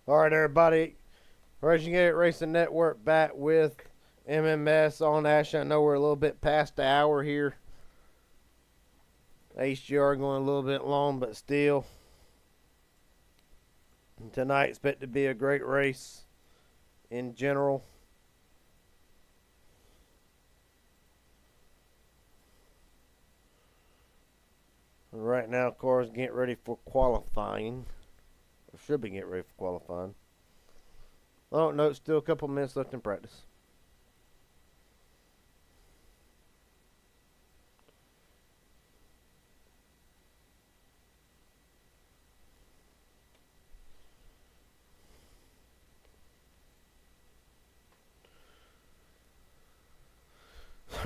All right, everybody. Racing Gate Racing Network back with MMS on action. I know we're a little bit past the hour here. HGR going a little bit long, but still. Tonight expect to be a great race in general. Right now, cars getting ready for qualifying. Or should be getting ready for qualifying. I don't know. Still a couple minutes left in practice.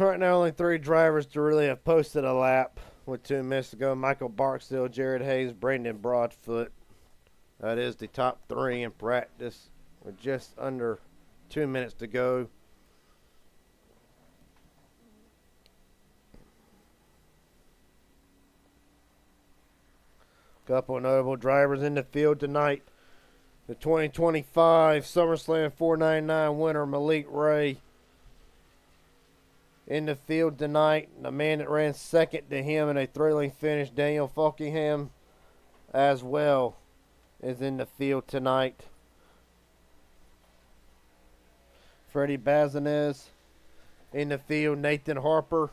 Right now, only 3 drivers to really have posted a lap with 2 minutes to go. Michael Barksdale, Jared Hayes, Brandon Broadfoot. That is the top 3 in practice with just under 2 minutes to go. Couple of notable drivers in the field tonight. The 2025 SummerSlam 499 winner, Malik Ray. In the field tonight, the man that ran second to him in a thrilling finish, Daniel Falkingham, as well, is in the field tonight. Freddie Bazinez in the field, Nathan Harper,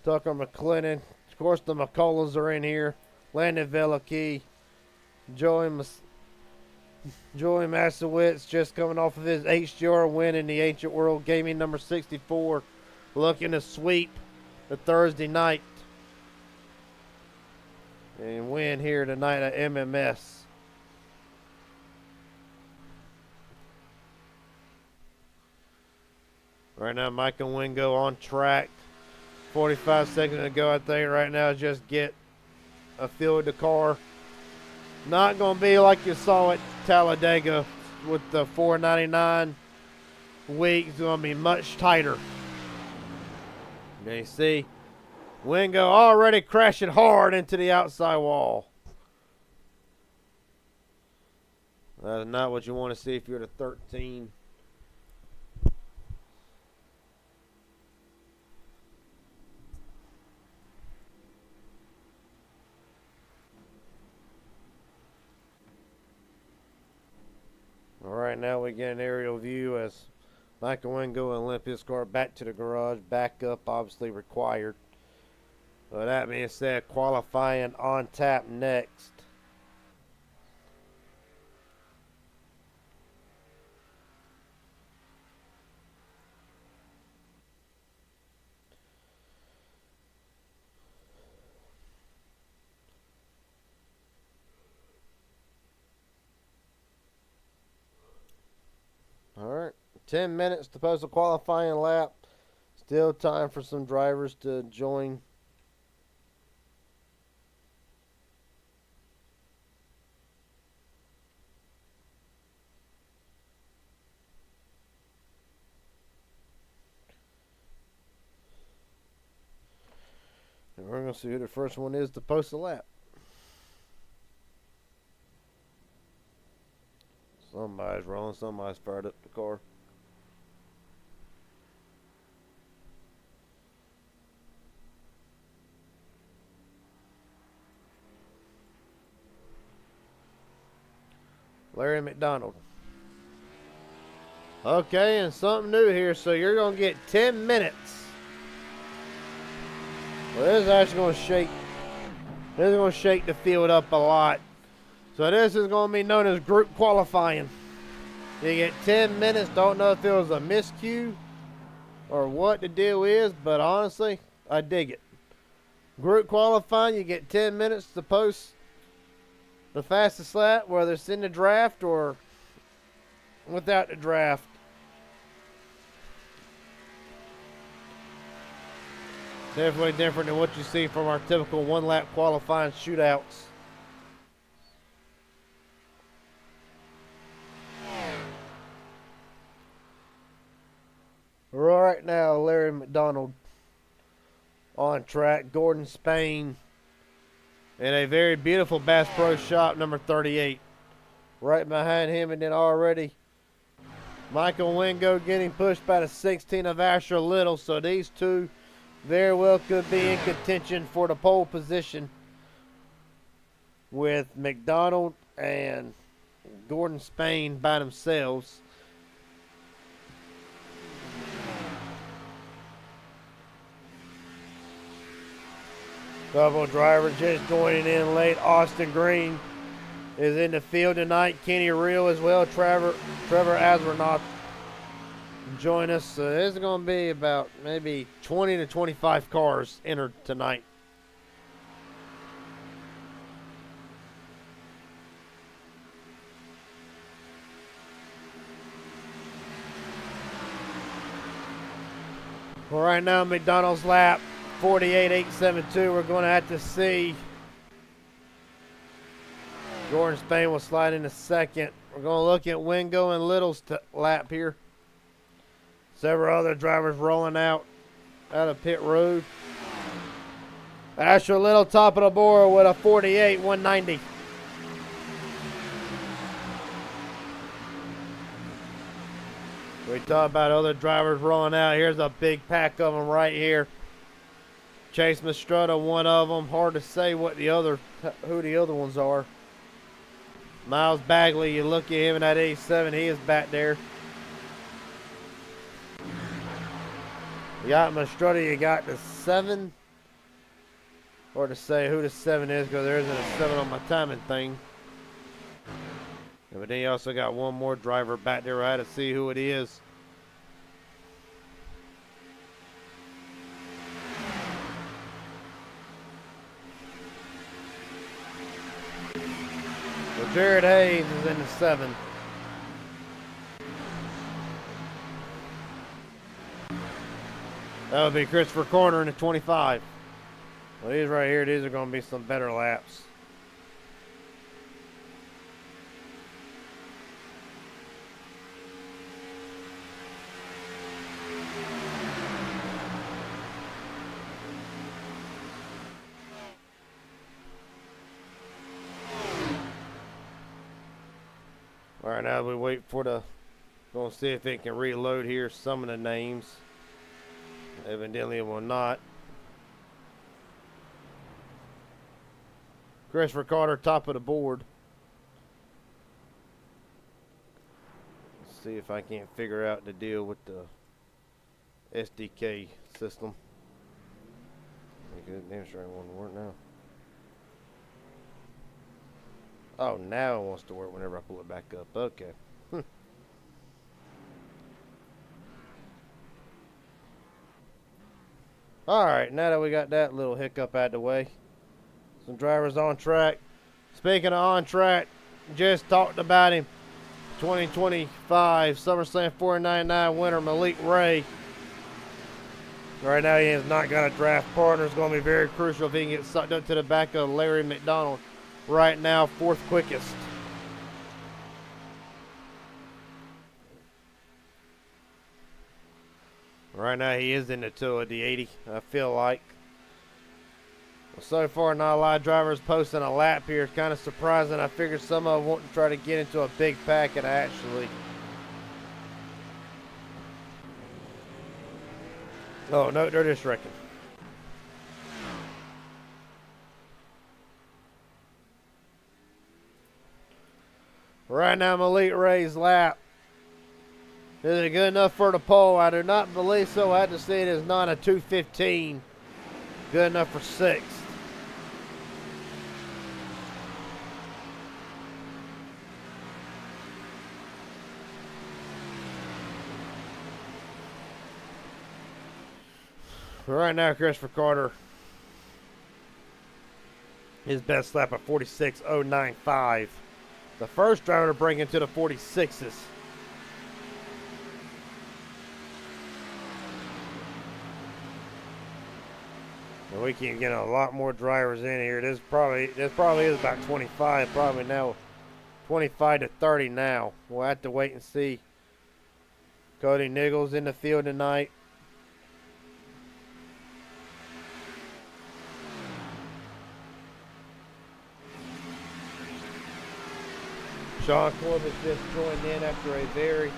Tucker McClennan. Of course, the McCulloughs are in here. Landon Velikey, Joey Masowitz, just coming off of his HGR win in the Ancient World Gaming number 64. Looking to sweep the Thursday night and win here tonight at MMS. Right now, Michael Wingo on track. 45 seconds to go, I think, right now. Just get a feel of the car. Not going to be like you saw at Talladega with the 499 week. It's going to be much tighter. You see, Wingo already crashing hard into the outside wall. That's not what you want to see if you're the 13. All right, now we get an aerial view as Michael Wingo and limp his car back to the garage. Backup obviously required. But that being said, qualifying on tap next. All right. 10 minutes to post a qualifying lap. Still time for some drivers to join. And we're going to see who the first one is to post a lap. Somebody's rolling, somebody's fired up the car. Larry McDonald. Okay, and something new here. So you're going to get 10 minutes. Well, this is actually going to shake. This is going to shake the field up a lot. So this is going to be known as group qualifying. You get 10 minutes. Don't know if it was a miscue or what the deal is, but honestly, I dig it. Group qualifying, you get 10 minutes to post the fastest lap, whether it's in the draft or without the draft. Definitely different than what you see from our typical one-lap qualifying shootouts. Right now, Larry McDonald on track. Gordon Spain in a very beautiful Bass Pro Shop number 38. right behind him, and then already Michael Wingo getting pushed by the 16 of Asher Little. So these two very well could be in contention for the pole position, with McDonald and Gordon Spain by themselves. Couple drivers just joining in late. Austin Green is in the field tonight. Kenny Reel as well. Trevor Asronoff join us. So there's going to be about maybe 20 to 25 cars entered tonight. Well, right now, McDonald's lap 48.872. We're going to have to see. Gordon Spain will slide into second. We're going to look at Wingo and Little's lap here. Several other drivers rolling out of pit road. Asher Little top of the board with a 48.190. We talk about other drivers rolling out. Here's a big pack of them right here. Chase Mastrutta, one of them. Hard to say who the other ones are. Miles Bagley, you look at him in that 87, he is back there. You got Mastrutta, you got the 7. Hard to say who the 7 is because there isn't a 7 on my timing thing. But then you also got one more driver back there. I had to see who it is. Well, Jared Hayes is in the 7. That would be Christopher Corner in the 25. Well, these right here, these are going to be some better laps. All right, now we wait for the, going to see if it can reload here some of the names. Evidently it will not. Christopher Carter, top of the board. Let's see if I can't figure out the deal with the SDK system. Damn sure it won't work now. Oh, now it wants to work whenever I pull it back up. Okay. Alright, now that we got that little hiccup out of the way. Some drivers on track. Speaking of on track, just talked about him. 2025 SummerSlam 499 winner Malik Ray. Right now he has not got a draft partner. It's going to be very crucial if he can get sucked up to the back of Larry McDonald. Right now, 4th quickest. Right now he is in the 2 of the 80, I feel like. Well, so far, not a lot of drivers posting a lap here. It's kind of surprising. I figured some of them want to try to get into a big pack, and actually. Oh, no, they're just wrecking. Right now, Malik Ray's lap. Is it good enough for the pole? I do not believe so. I had to see it as not a 2:15. Good enough for 6th. Right now, Christopher Carter. His best lap of 46.095. The first driver to bring into the 46s. And we can get a lot more drivers in here. This probably is about 25. Probably now 25 to 30 now. We'll have to wait and see. Cody Nichols in the field tonight. Sean Corbett just joined in after a very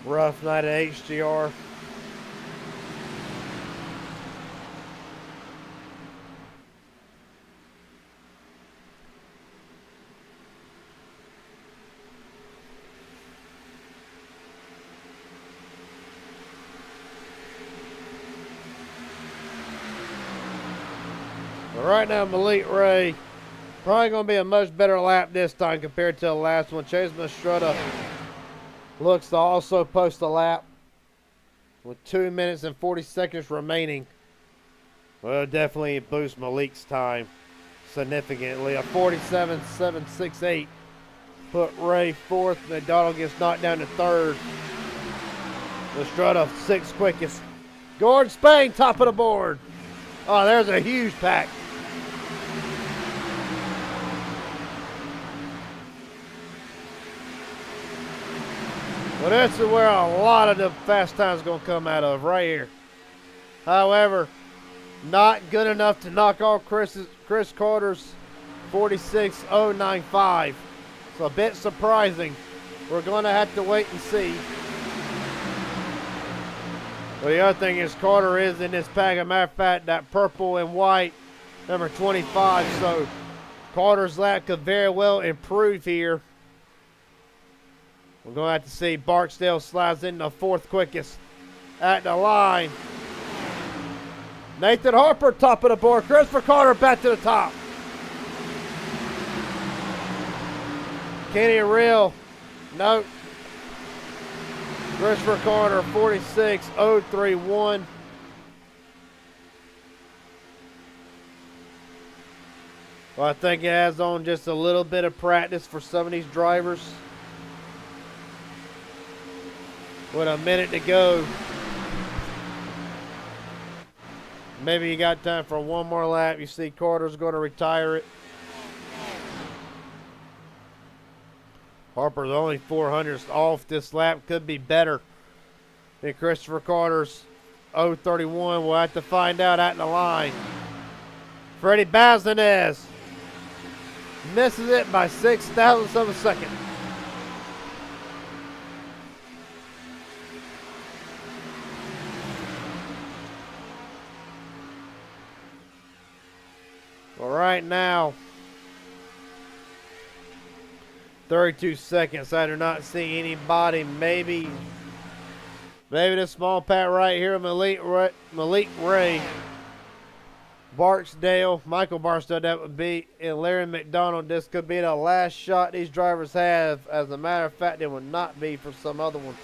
rough night at HGR. But right now, Malik Ray probably going to be a much better lap this time compared to the last one. Chase Mastrutta looks to also post a lap with 2 minutes and 40 seconds remaining. Well, definitely boost Malik's time significantly. A 47.768 put Ray fourth. McDonald gets knocked down to third. Mastrutta sixth quickest. Gordon Spain top of the board. Oh, there's a huge pack. Well, this is where a lot of the fast times going to come out of, right here. However, not good enough to knock off Chris Carter's 46.095. So a bit surprising. We're going to have to wait and see. Well, the other thing is Carter is in this pack. As a matter of fact, that purple and white, number 25. So Carter's lap could very well improve here. We're going to have to see. Barksdale slides in the fourth quickest at the line. Nathan Harper, top of the board. Christopher Carter back to the top. Kenny Real, nope. Christopher Carter, 46.031. Well, I think he has on just a little bit of practice for some of these drivers. With a minute to go. Maybe you got time for one more lap. You see Carter's going to retire it. Harper's only 400ths off this lap. Could be better than Christopher Carter's 0.31. We'll have to find out at the line. Freddie Bazinez misses it by 0.06 of a second. Well, right now, 32 seconds. I do not see anybody. Maybe this small pack right here. Malik Ray, Barksdale, Michael Barksdale, that would be, and Larry McDonald. This could be the last shot these drivers have. As a matter of fact, it would not be for some other ones.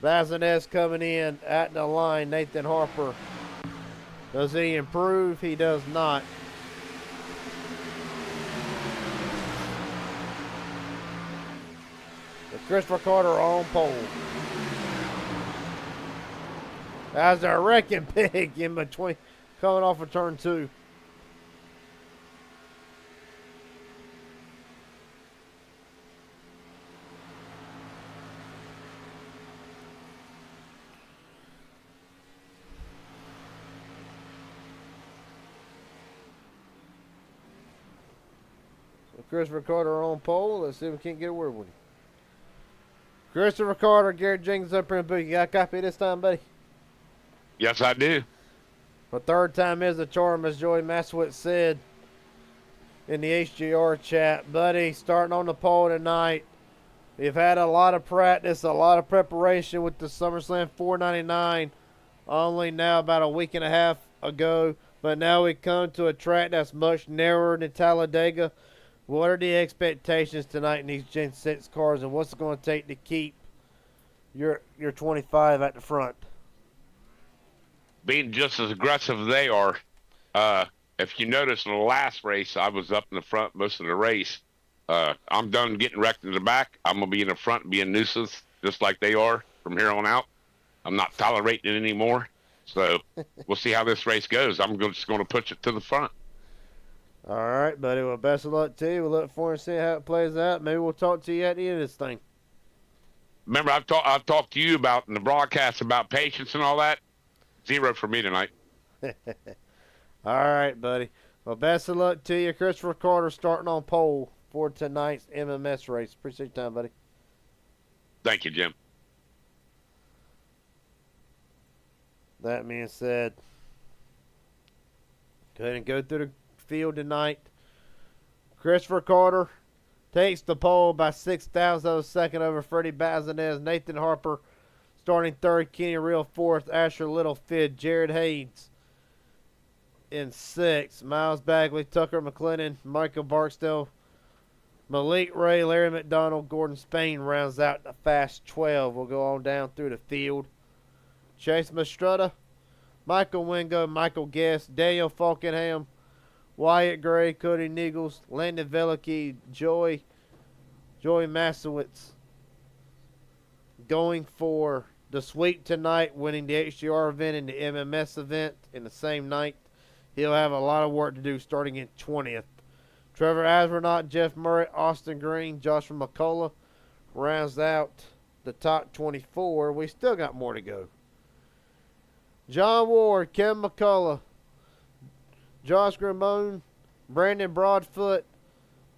Bazinez coming in at the line. Nathan Harper. Does he improve? He does not. But Christopher Carter on pole. As a wrecking pig in between, coming off of turn 2. Christopher Carter on pole. Let's see if we can't get a word with him. Christopher Carter, Garrett Jenkins up here in the booth. You got a copy this time, buddy? Yes, I do. For third time is the charm, as Joey Maswitz said in the HGR chat. Buddy, starting on the pole tonight. We've had a lot of practice, a lot of preparation with the SummerSlam 499 only now about a week and a half ago. But now we come to a track that's much narrower than Talladega. What are the expectations tonight in these Gen 6 cars, and what's it going to take to keep your 25 at the front? Being just as aggressive as they are. If you notice in the last race, I was up in the front most of the race. I'm done getting wrecked in the back. I'm going to be in the front and be a nuisance just like they are from here on out. I'm not tolerating it anymore. So we'll see how this race goes. I'm just going to push it to the front. All right, buddy. Well, best of luck to you. We'll look forward to seeing how it plays out. Maybe we'll talk to you at the end of this thing. Remember, I've talked to you about in the broadcast about patience and all that. 0 for me tonight. All right, buddy. Well, best of luck to you. Christopher Carter starting on pole for tonight's MMS race. Appreciate your time, buddy. Thank you, Jim. That being said, go ahead and go through the field tonight. Christopher Carter takes the pole by 6,000 of a second over Freddie Bazinez. Nathan Harper starting third. Kenny Real fourth. Asher Little fifth. Jared Haynes in sixth. Miles Bagley, Tucker McLennan, Michael Barksdale, Malik Ray, Larry McDonald, Gordon Spain rounds out the fast 12. We'll go on down through the field. Chase Mastrutta, Michael Wingo, Michael Guest, Daniel Falkenham, Wyatt Gray, Cody Nichols, Landon Velicky, Joey Masowitz going for the sweep tonight, winning the HGR event and the MMS event in the same night. He'll have a lot of work to do starting in 20th. Trevor Astronaut, Jeff Murray, Austin Green, Joshua McCullough rounds out the top 24. We still got more to go. John Ward, Kevin McCullough, Josh Gramone, Brandon Broadfoot,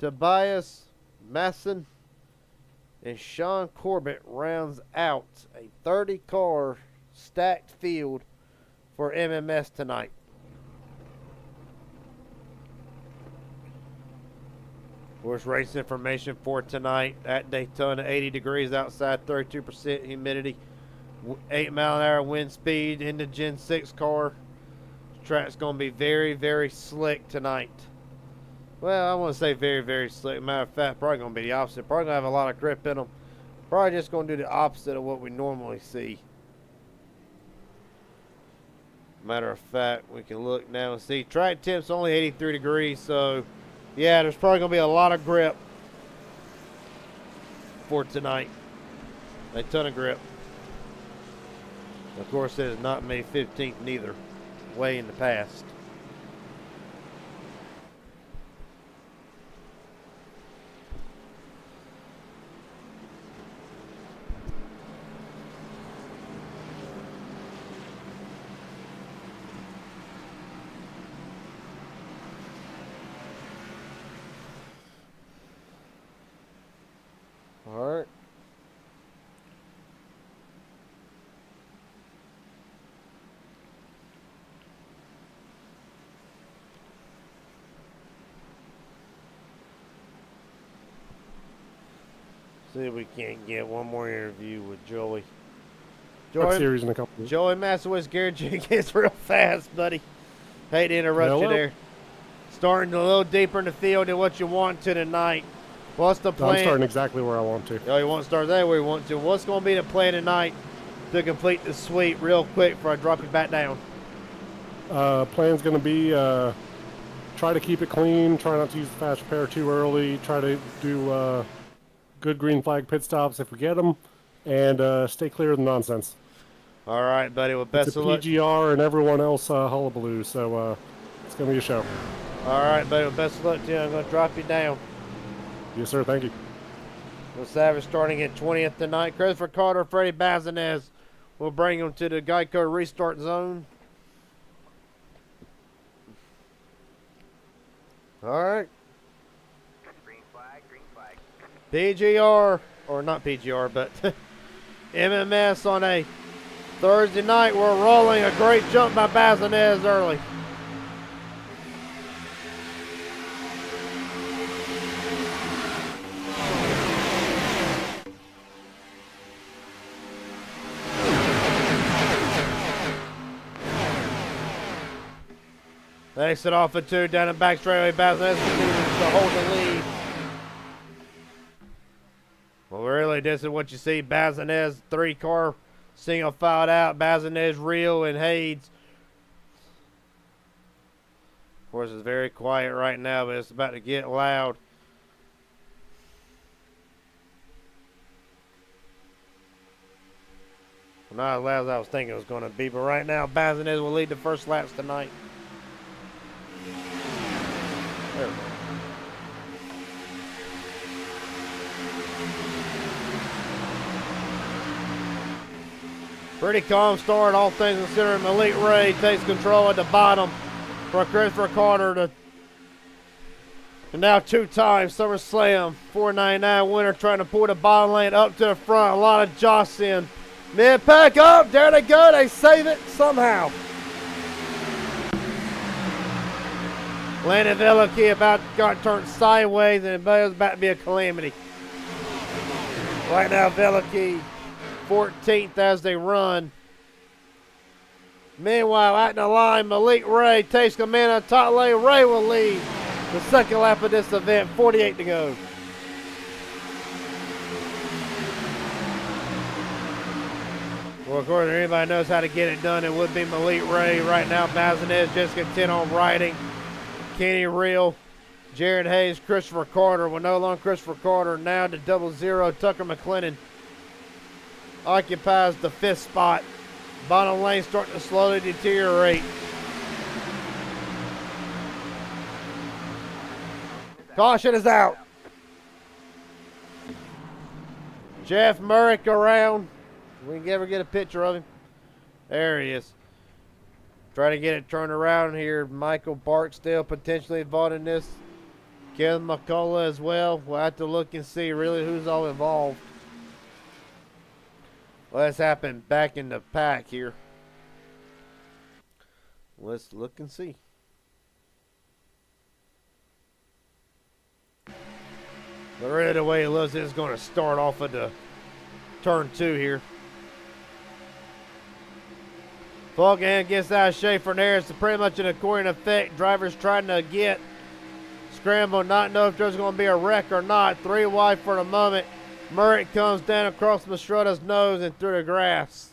Tobias Masson, and Sean Corbett rounds out a 30-car stacked field for MMS tonight. Of course, race information for tonight at Daytona: 80 degrees outside, 32% humidity, 8-mile-an-hour wind speed in the Gen 6 car. Track's going to be very, very slick tonight. Well, I want to say very, very slick. Matter of fact, probably going to be the opposite. Probably going to have a lot of grip in them. Probably just going to do the opposite of what we normally see. Matter of fact, we can look now and see. Track temp's only 83 degrees, so yeah, there's probably going to be a lot of grip for tonight. A ton of grip. Of course, it is not May 15th neither. Way in the past. All right. See if we can't get one more interview with Joey. Series in a couple of Joey Masowitz, Garrett Jenkins real fast, buddy. Hate to interrupt you there. Starting a little deeper in the field than what you want to tonight. What's the plan? I'm starting exactly where I want to. Oh, you want to start there where you want to. What's going to be the plan tonight to complete the sweep real quick before I drop you back down? Plan's going to be try to keep it clean, try not to use the fast repair too early, try to do good green flag pit stops if we get them, and stay clear of the nonsense. All right, buddy. Well, best of luck. It's a PGR and everyone else hullabaloo, so it's going to be a show. All right, buddy. Well, best of luck to you. I'm going to drop you down. Yes, sir. Thank you. Will Savage starting at 20th tonight. Christopher Carter, Freddie Bazinez will bring him to the Geico restart zone. All right. Green flag, green flag. PGR, or not PGR, but MMS on a Thursday night. We're rolling. A great jump by Bazinez early. Exit off of 2 down the back straightaway. Bazinez continues to hold the lead. Well, really, this is what you see. Bazinez, 3-car, single filed out. Bazinez, Real, and Hayes. Of course, it's very quiet right now, but it's about to get loud. Well, not as loud as I was thinking it was going to be, but right now, Bazinez will lead the first laps tonight. There we go. Pretty calm start, all things considered. Malik Ray takes control at the bottom for Christopher Carter to And now 2-time SummerSlam 499 winner trying to pull the bottom lane up to the front. A lot of jostling. Mid-pack up. There they go. They save it somehow. Landon Veliky about got turned sideways and it was about to be a calamity. Right now Veliky 14th as they run. Meanwhile, out in the line, Malik Ray takes command on top lane. Ray will lead the second lap of this event, 48 to go. Well, of course, if anybody knows how to get it done, it would be Malik Ray. Right now, Bazinez just content on riding. Kenny Reel, Jared Hayes, Christopher Carter. Well, no longer Christopher Carter. Now to 00, Tucker McLennan occupies the 5th spot. Bottom lane starting to slowly deteriorate. Caution is out. Jeff Murrick around. We can ever get a picture of him. There he is. Trying to get it turned around here. Michael Barksdale potentially involved in this. Kevin McCullough as well. We'll have to look and see really who's all involved. Let's happen back in the pack here. Let's look and see. But really the way it looks, it's going to start off at the turn 2 here. Fulgham gets out of shape for Nair. It's pretty much an accordion effect. Drivers trying to get scramble, not know if there's going to be a wreck or not. 3 wide for the moment. Murray comes down across Mastrada's nose and through the grass.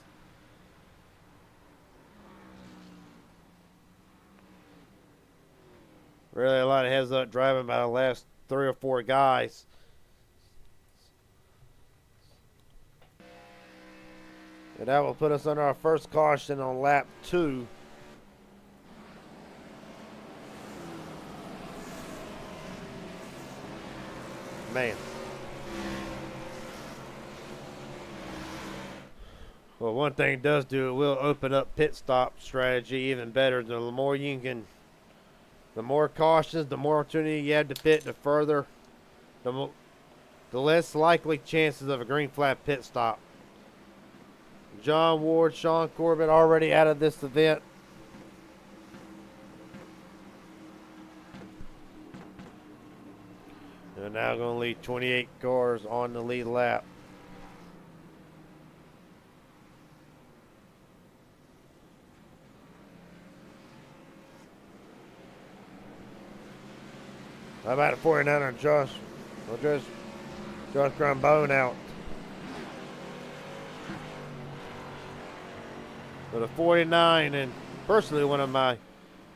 Really a lot of heads up driving by the last 3 or 4 guys. And that will put us under our first caution on lap 2. Man. Well, one thing it does do, it will open up pit stop strategy even better. The more you can, the more cautious, the more opportunity you have to pit, the further, the less likely chances of a green flag pit stop. John Ward, Sean Corbett already out of this event. They're now going to lead 28 cars on the lead lap. How about the 49er, Josh? Well, Josh Grambone out. So the 49, and personally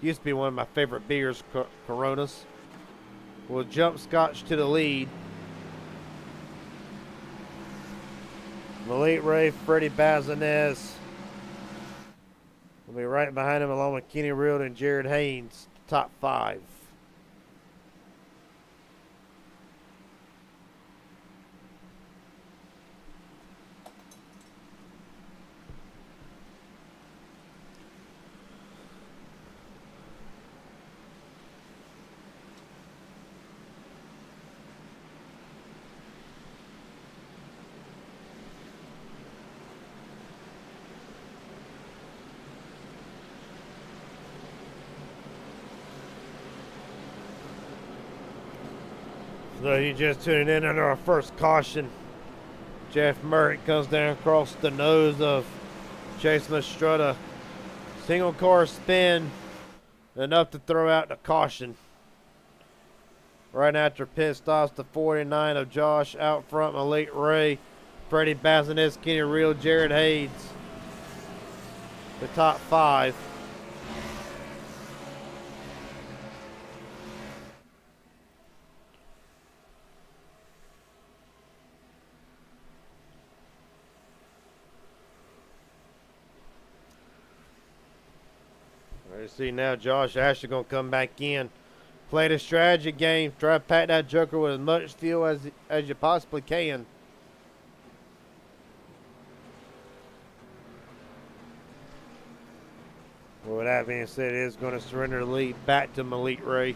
used to be one of my favorite beers, Coronas, will jump Scotch to the lead. Malik Ray, Freddie Bazinez will be right behind him along with Kenny Reeld and Jared Haynes, top 5. So you just tuning in under our first caution. Jeff Murray comes down across the nose of Chase Mastrada. Single car spin, enough to throw out the caution. Right after pit stops, the 49 of Josh out front, Malik Ray, Freddie Bazinez, Kenny Reel, Jared Hayes. The top 5. You see now Josh Ashley going to come back in. Play the strategy game. Try to pack that joker with as much fuel as you possibly can. Well, with that being said, it is going to surrender the lead back to Malik Ray.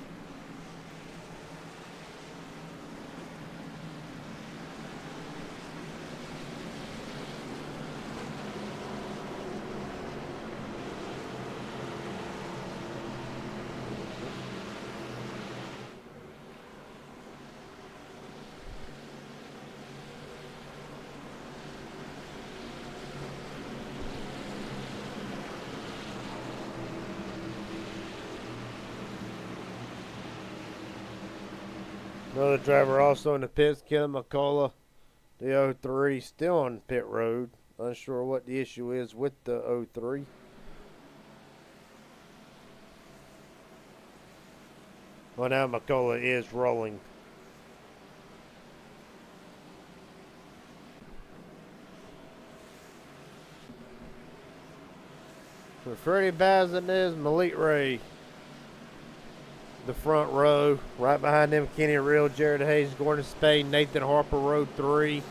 Another driver also in the pits, Kevin McCullough, the 03, still on pit road. Unsure what the issue is with the 03. Well, now McCullough is rolling. For Freddie Bazinez, Malik Ray, the front row. Right behind them, Kenny Real, Jared Hayes, Gordon Spade, Nathan Harper, row 3.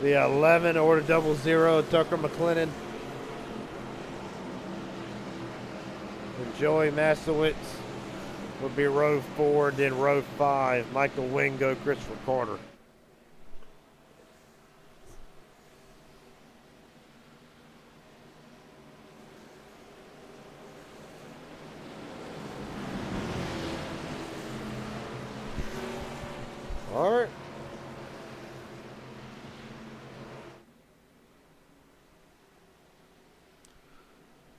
The 11, Order 00, Tucker McLennan. And Joey Masowitz will be row 4, then row 5, Michael Wingo, Christopher Carter. All right.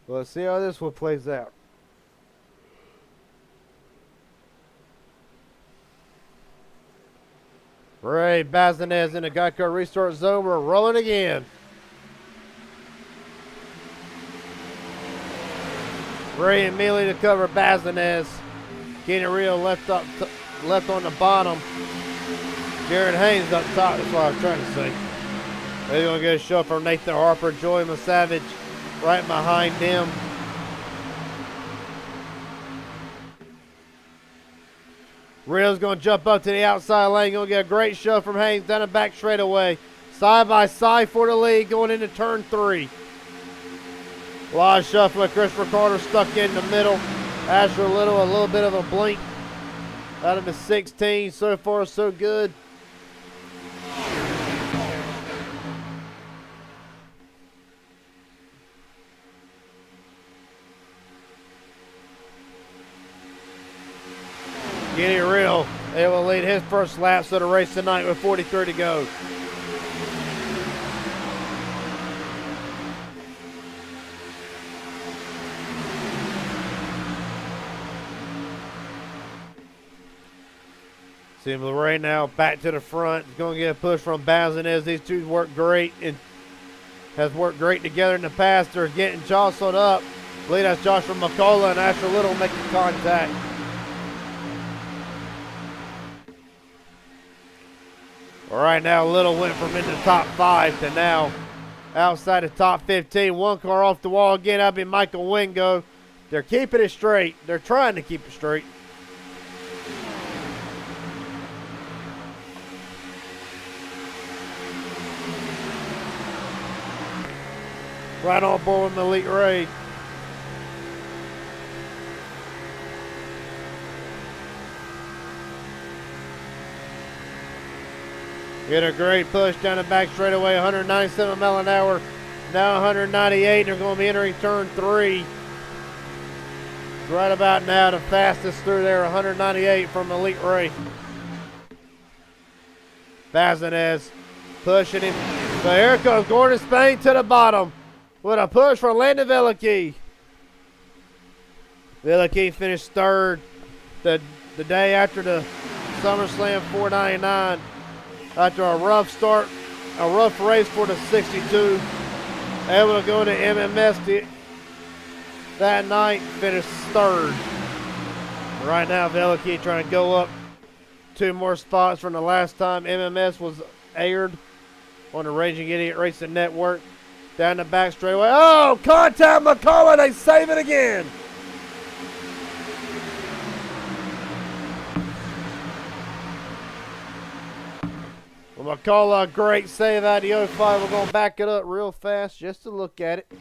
Well, let's see how this one plays out. Ray Bazinez in the Geico restart zone. We're rolling again. Ray immediately to cover Bazinez. Kenny Real left on the bottom. Jared Haynes up top. That's what I was trying to say. They're going to get a show from Nathan Harper, Joey Masavage right behind them. Real's going to jump up to the outside lane. Going to get a great show from Haynes down the back straightaway. Side by side for the lead going into turn 3. A lot of shuffling. Christopher Carter stuck in the middle. Asher Little, a little bit of a blink out of the 16. So far, so good. Kenny Real able to lead his first laps of the race tonight with 43 to go. See him right now back to the front. He's going to get a push from Bazinez. These two work great and has worked great together in the past. They're getting jostled up. I believe that's Joshua McCullough and Asher Little making contact. All right, now Little went from in the top 5 to now outside the top 15. One car off the wall again. That'd be Michael Wingo. They're keeping it straight. They're trying to keep it straight. Right on board with Malik Ray. Get a great push down the back straightaway, 197 miles an hour, now 198. They're going to be entering turn 3. Right about now, the fastest through there, 198 from Elite Ray. Bazinez pushing him. So here comes Gordon Spain to the bottom with a push for Landon Velicky. Velicky finished 3rd the day after the SummerSlam 499. After a rough start, a rough race for the 62. Able to go to MMS that night, finished 3rd. Right now, Velicky trying to go up 2 more spots from the last time MMS was aired on the Raging Idiot Racing Network. Down the back straightaway. Oh, contact McCullough. They save it again. Well, McCullough, a great save out of the 05. We're going to back it up real fast just to look at it.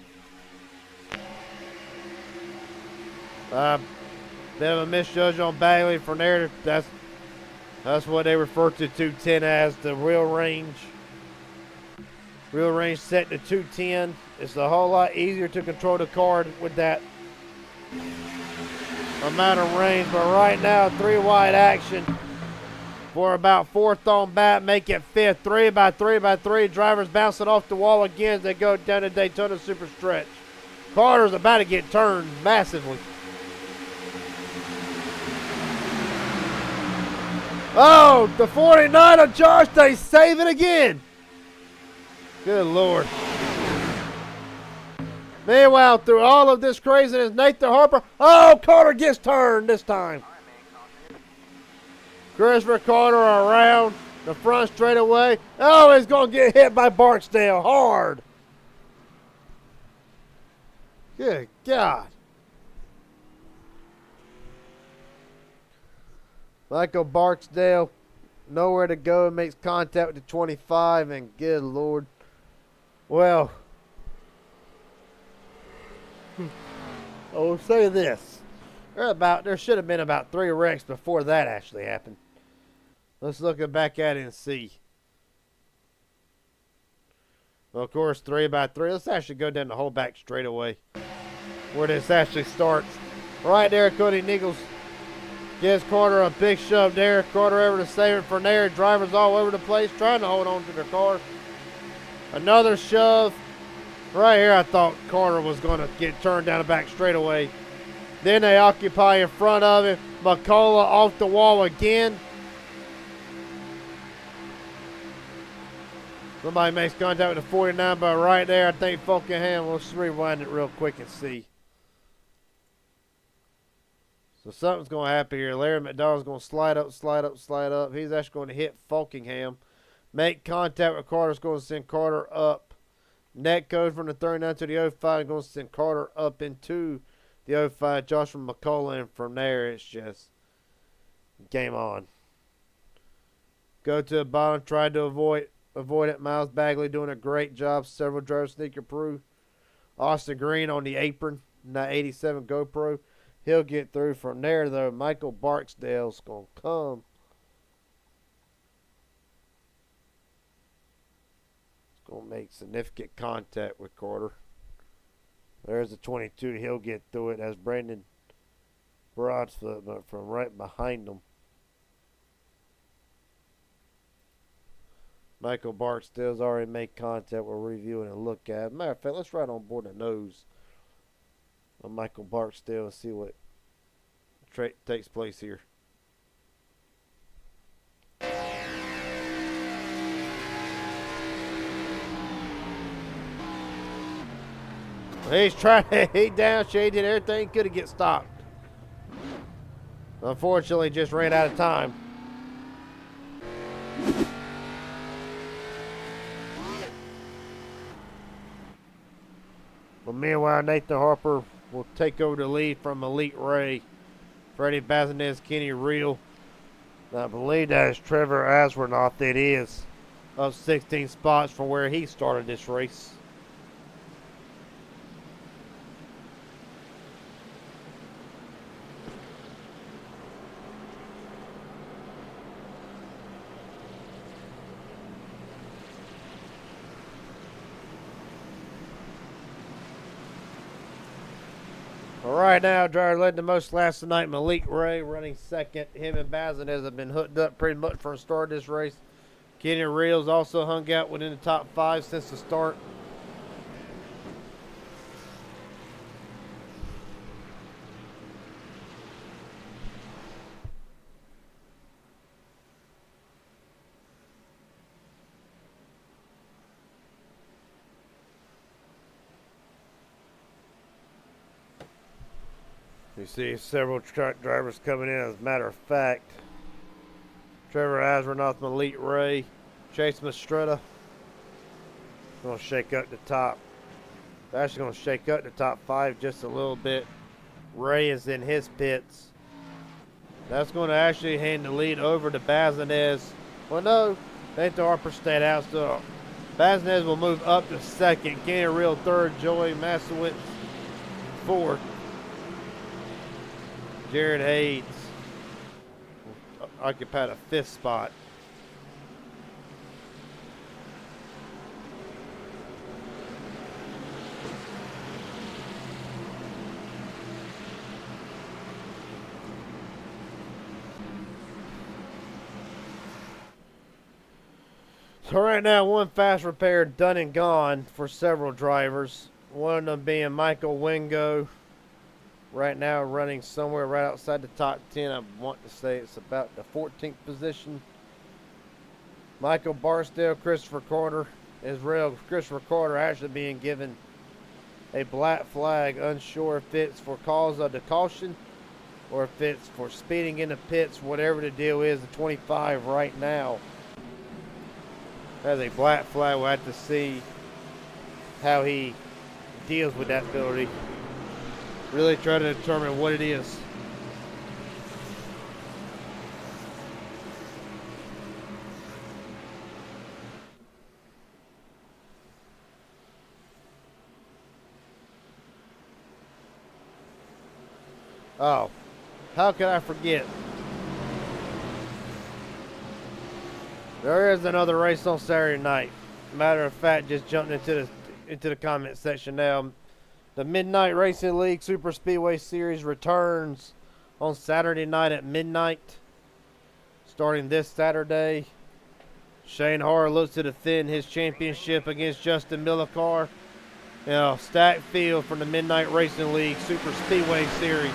Bit of a misjudge on Bailey from there. That's what they refer to 210 as, the real range. Real range set to 210. It's a whole lot easier to control the car with that amount of range. But right now, 3 wide action for about 4th on bat, make it 5th. 3 by 3 by 3. Drivers bouncing off the wall again as they go down the Daytona Super Stretch. Carter's about to get turned massively. Oh, the 49 of Josh, they save it again. Good Lord. Meanwhile, through all of this craziness, Nathan Harper. Oh, Carter gets turned this time. Christopher Carter around the front straightaway. Oh, he's going to get hit by Barksdale hard. Good God. Michael Barksdale, nowhere to go, makes contact with the 25, and good Lord. Well, I will say this. There should have been about 3 wrecks before that actually happened. Let's look back at it and see. Well, of course, 3 by 3. Let's actually go down the whole back straightaway where this actually starts. Right there, Cody Nichols gives Carter a big shove there. Carter able to save it from there. Drivers all over the place trying to hold on to their car. Another shove. Right here, I thought Carter was going to get turned down the back straightaway. Then they occupy in front of him. McCullough off the wall again. Somebody makes contact with the 49, but right there, I think Fulkingham. Let's rewind it real quick and see. So something's going to happen here. Larry McDonald's going to slide up, slide up, slide up. He's actually going to hit Fulkingham. Make contact with Carter. It's going to send Carter up. Net code from the 39 to the 05. Going to send Carter up into the 05. Joshua McCullough. And from there, it's just game on. Go to the bottom. Try to avoid it. Miles Bagley doing a great job. Several drivers sneaking through. Austin Green on the apron. That 87 GoPro. He'll get through from there, though. Michael Barksdale's going to come. He's going to make significant contact with Carter. There's the 22. He'll get through it. That's Brandon Broadfoot, but from right behind him. Michael Barksdale's already made contact. We're reviewing and look at. Matter of fact, let's ride on board the nose of Michael Barksdale and see what takes place here. He's trying to, he downshaded everything, could have get stopped. Unfortunately, just ran out of time. Well, meanwhile, Nathan Harper will take over the lead from Elite Ray. Freddie Bazinez, Kenny Reel. I believe that is Trevor Aswarnoff. It is. Up 16 spots from where he started this race. Right now, driver led the most laps tonight. Malik Ray running second. Him and Bazinez have been hooked up pretty much from the start of this race. Kenny Reels also hung out within the top 5 since the start. You see several truck drivers coming in. As a matter of fact, Trevor Aswarnoff, Malik Ray, Chase Mastretta. Going to shake up the top. Actually going to shake up the top 5 just a little bit. Ray is in his pits. That's going to actually hand the lead over to Bazinez. Well, no, Nathan Harper stayed out. So Bazinez will move up to second. Kenny Reel third. Joey Masowitz fourth. Jared Hayes occupied a 5th spot. So right now, one fast repair done and gone for several drivers. One of them being Michael Wingo. right now running somewhere right outside the top 10. I want to say it's about the 14th position. Michael Barstow, Christopher Carter, Israel. Christopher Carter actually being given a black flag, unsure if it's for cause of the caution or if it's for speeding in the pits, whatever the deal is. The 25 right now has a black flag. We'll have to see how he deals with that penalty. Really try to determine what it is. Oh, how could I forget? There is another race on Saturday night. Matter of fact, just jumped into the comment section now. The Midnight Racing League Super Speedway Series returns on Saturday night at midnight, starting this Saturday. Shane Harr looks to defend his championship against Justin Millicar. Stacked field from the Midnight Racing League Super Speedway Series.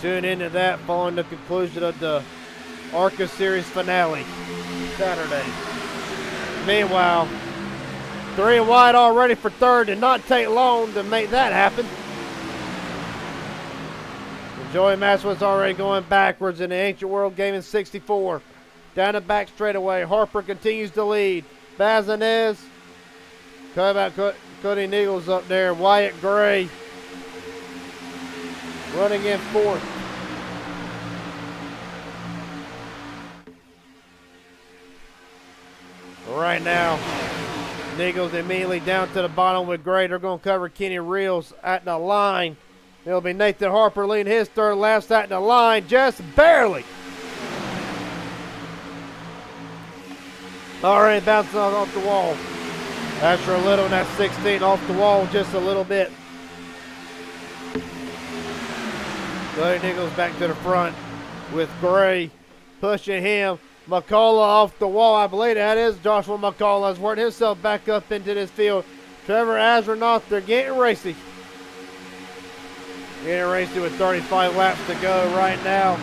Tune into that following the conclusion of the ARCA Series finale Saturday. Meanwhile, 3 wide already for third. Did not take long to make that happen. Joey Maxwell's already going backwards in the Ancient World Gaming 64. Down the back straightaway. Harper continues to lead. Bazinez. Cody Nichols up there. Wyatt Gray running in fourth. Right now, Nichols immediately down to the bottom with Gray. They're going to cover Kenny Reels at the line. It'll be Nathan Harper leading his third laps at the line, just barely. Already bouncing off the wall. Asher Little in that 16 off the wall just a little bit. Cody Nichols back to the front with Gray pushing him. McCullough off the wall. I believe that is Joshua McCullough has worked himself back up into this field. Trevor Asronoff, they're getting racy. Getting racy with 35 laps to go right now.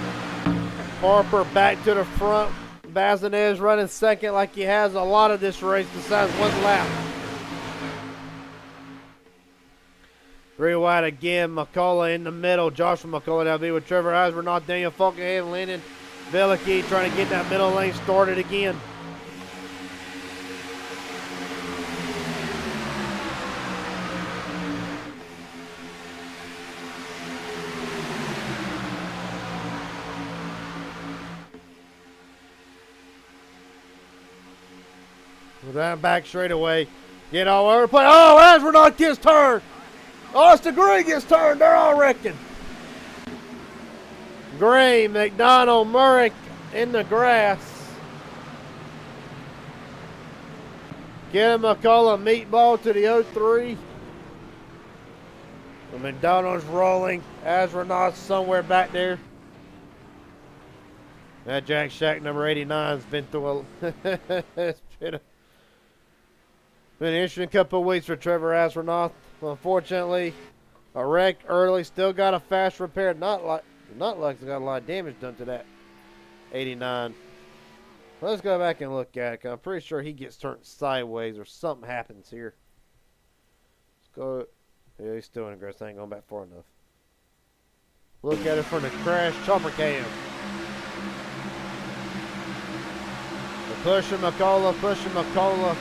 Harper back to the front. Bazinez running second like he has a lot of this race besides one lap. 3 wide again. McCullough in the middle. Joshua McCullough now be with Trevor Asronoff, Daniel Falkenhaven, Lennon Velicky trying to get that middle lane started again. With that back straightaway. Get all over the place. Oh, Asronoff gets turned. Austin Gray gets turned. They're all wrecking. Gray, McDonald, Murray in the grass. Get McCullough meatball to the 03. The McDonald's rolling. Asronoff somewhere back there. That Jack Shack number 89 has been through it's been an interesting couple of weeks for Trevor Asronoff. Unfortunately, a wreck early. Still got a fast repair. Not like it's got a lot of damage done to that 89. Let's go back and look at it. 'Cause I'm pretty sure he gets turned sideways or something happens here. Let's go. Yeah, he's still in the grass. I ain't going back far enough. Look at it from the crash chopper cam. Pushing McCullough.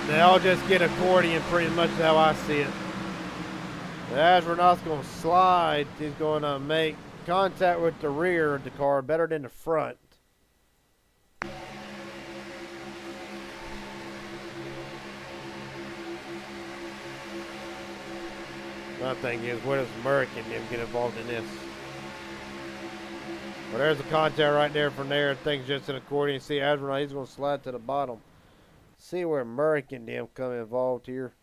They all just get accordion pretty much how I see it. Asronoff's going to slide. He's going to make contact with the rear of the car better than the front. My thing is, where does American get involved in this? Well, there's a contact right there from there. Things just an accordion. See, Asronoff, he's going to slide to the bottom. See where American them come involved here.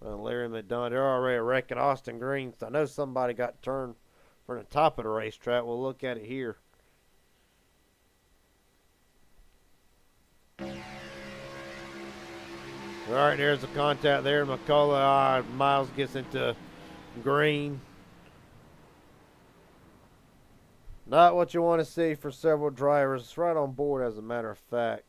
Larry McDonald, they're already wrecking Austin Green. So I know somebody got turned from the top of the racetrack. We'll look at it here. All right, there's the contact there. McCullough, Miles gets into green. Not what you want to see for several drivers. It's right on board, as a matter of fact.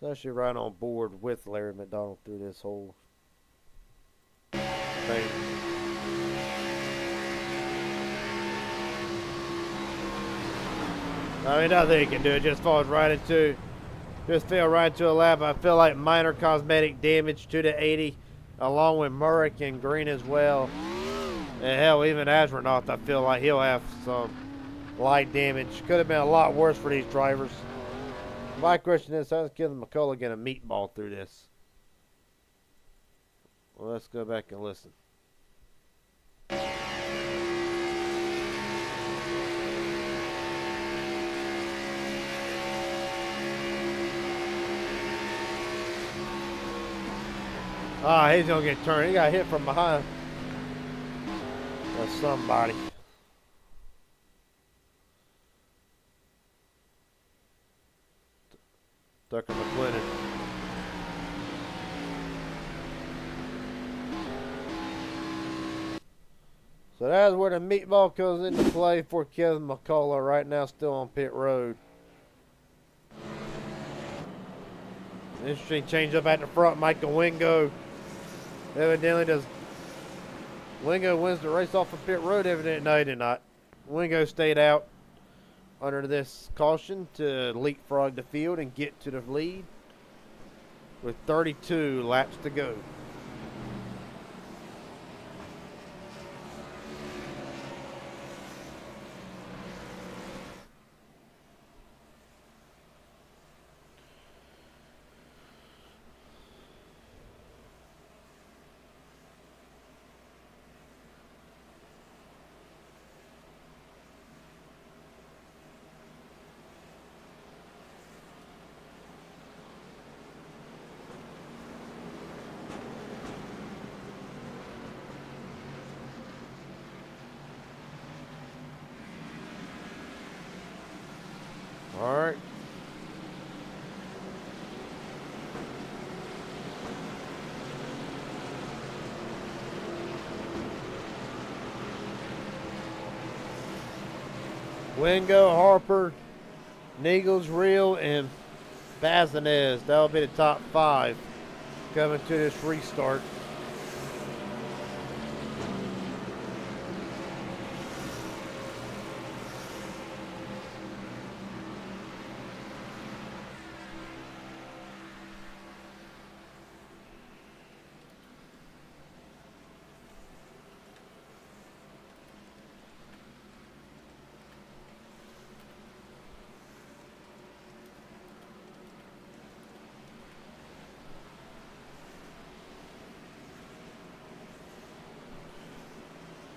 It's actually right on board with Larry McDonald through this whole thing. I mean, nothing he can do. It just falls right into, just fell right into a lap. I feel like minor cosmetic damage to the 80, along with Murrick and Green as well. And hell, even Astronaut, I feel like he'll have some light damage. Could have been a lot worse for these drivers. My question is, how's Kevin McCullough get a meatball through this? Well, let's go back and listen. Ah, he's gonna get turned. He got hit from behind. By somebody. Tucker McClinton. So that's where the meatball comes into play for Kevin McCullough. Right now, still on pit road. Interesting change up at the front. Michael Wingo evidently does. Wingo wins the race off of pit road, evidently. No, he did not. Wingo stayed out under this caution to leapfrog the field and get to the lead with 32 laps to go. All right. Wingo, Harper, Neagles, Reel, and Bazinez. That'll be the top 5 coming to this restart.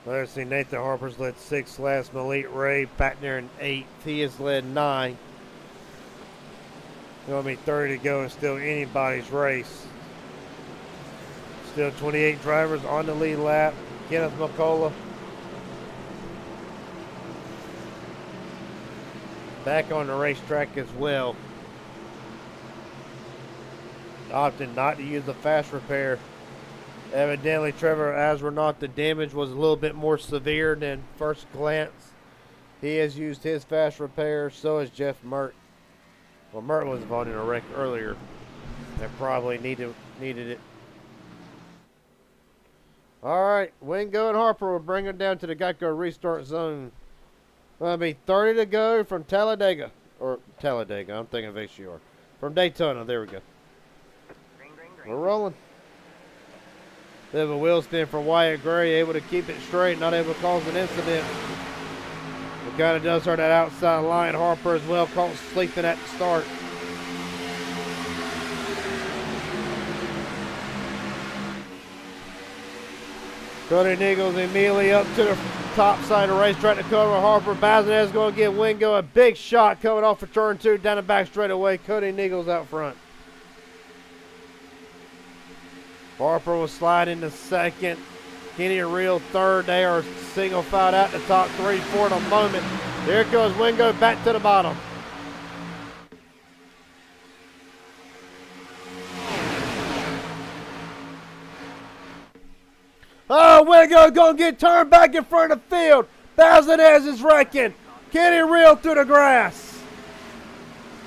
Let's see, Nathan Harper's led 6 last. Malik Ray back there in 8th. He has led 9. There'll be 30 to go and still anybody's race. Still 28 drivers on the lead lap. Kenneth McCullough back on the racetrack as well. Opting not to use the fast repair. Evidently, Trevor Astronaut, the damage was a little bit more severe than first glance. He has used his fast repair, so has Jeff Mert. Well, Mert was involved in a wreck earlier that probably needed it. All right, Wingo and Harper will bring him down to the Geico restart zone. Going to be 30 to go from Talladega. Or Talladega, I'm thinking of HCR. From Daytona, there we go. Green, green, green. We're rolling. Bit of a wheel spin for Wyatt Gray, able to keep it straight, not able to cause an incident. It kind of does hurt that outside line. Harper as well, caught sleeping at the start. Cody Nichols immediately up to the top side of the racetrack to cover Harper. Bazinez is going to give Wingo a big shot coming off of turn 2 down the back straightaway. Cody Nichols out front. Harper will slide into second. Kenny Reel third. They are single filed out the top 3 for the moment. There goes Wingo back to the bottom. Oh, Wingo gonna get turned back in front of the field. Bazinez is wrecking. Kenny Reel through the grass.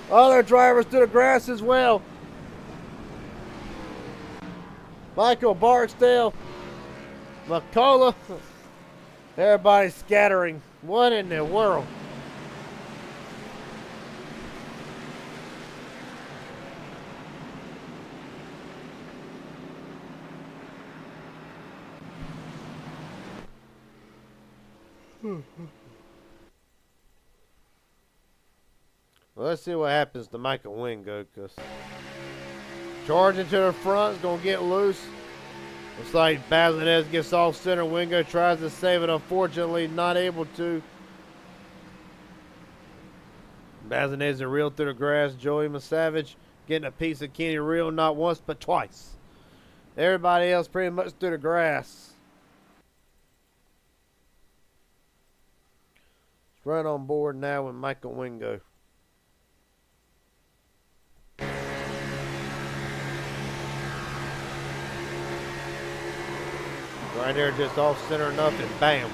Other drivers through the grass as well. Michael Barksdale, McCullough. Everybody's scattering. What in the world? Well, let's see what happens to Michael Wingo, because charging to the front is going to get loose. Looks like Bazinez gets off center. Wingo tries to save it, unfortunately not able to. Bazinez and Reel through the grass. Joey Savage getting a piece of Kenny Reel not once but twice. Everybody else pretty much through the grass. It's right on board now with Michael Wingo. Right there, just off center enough, and bam.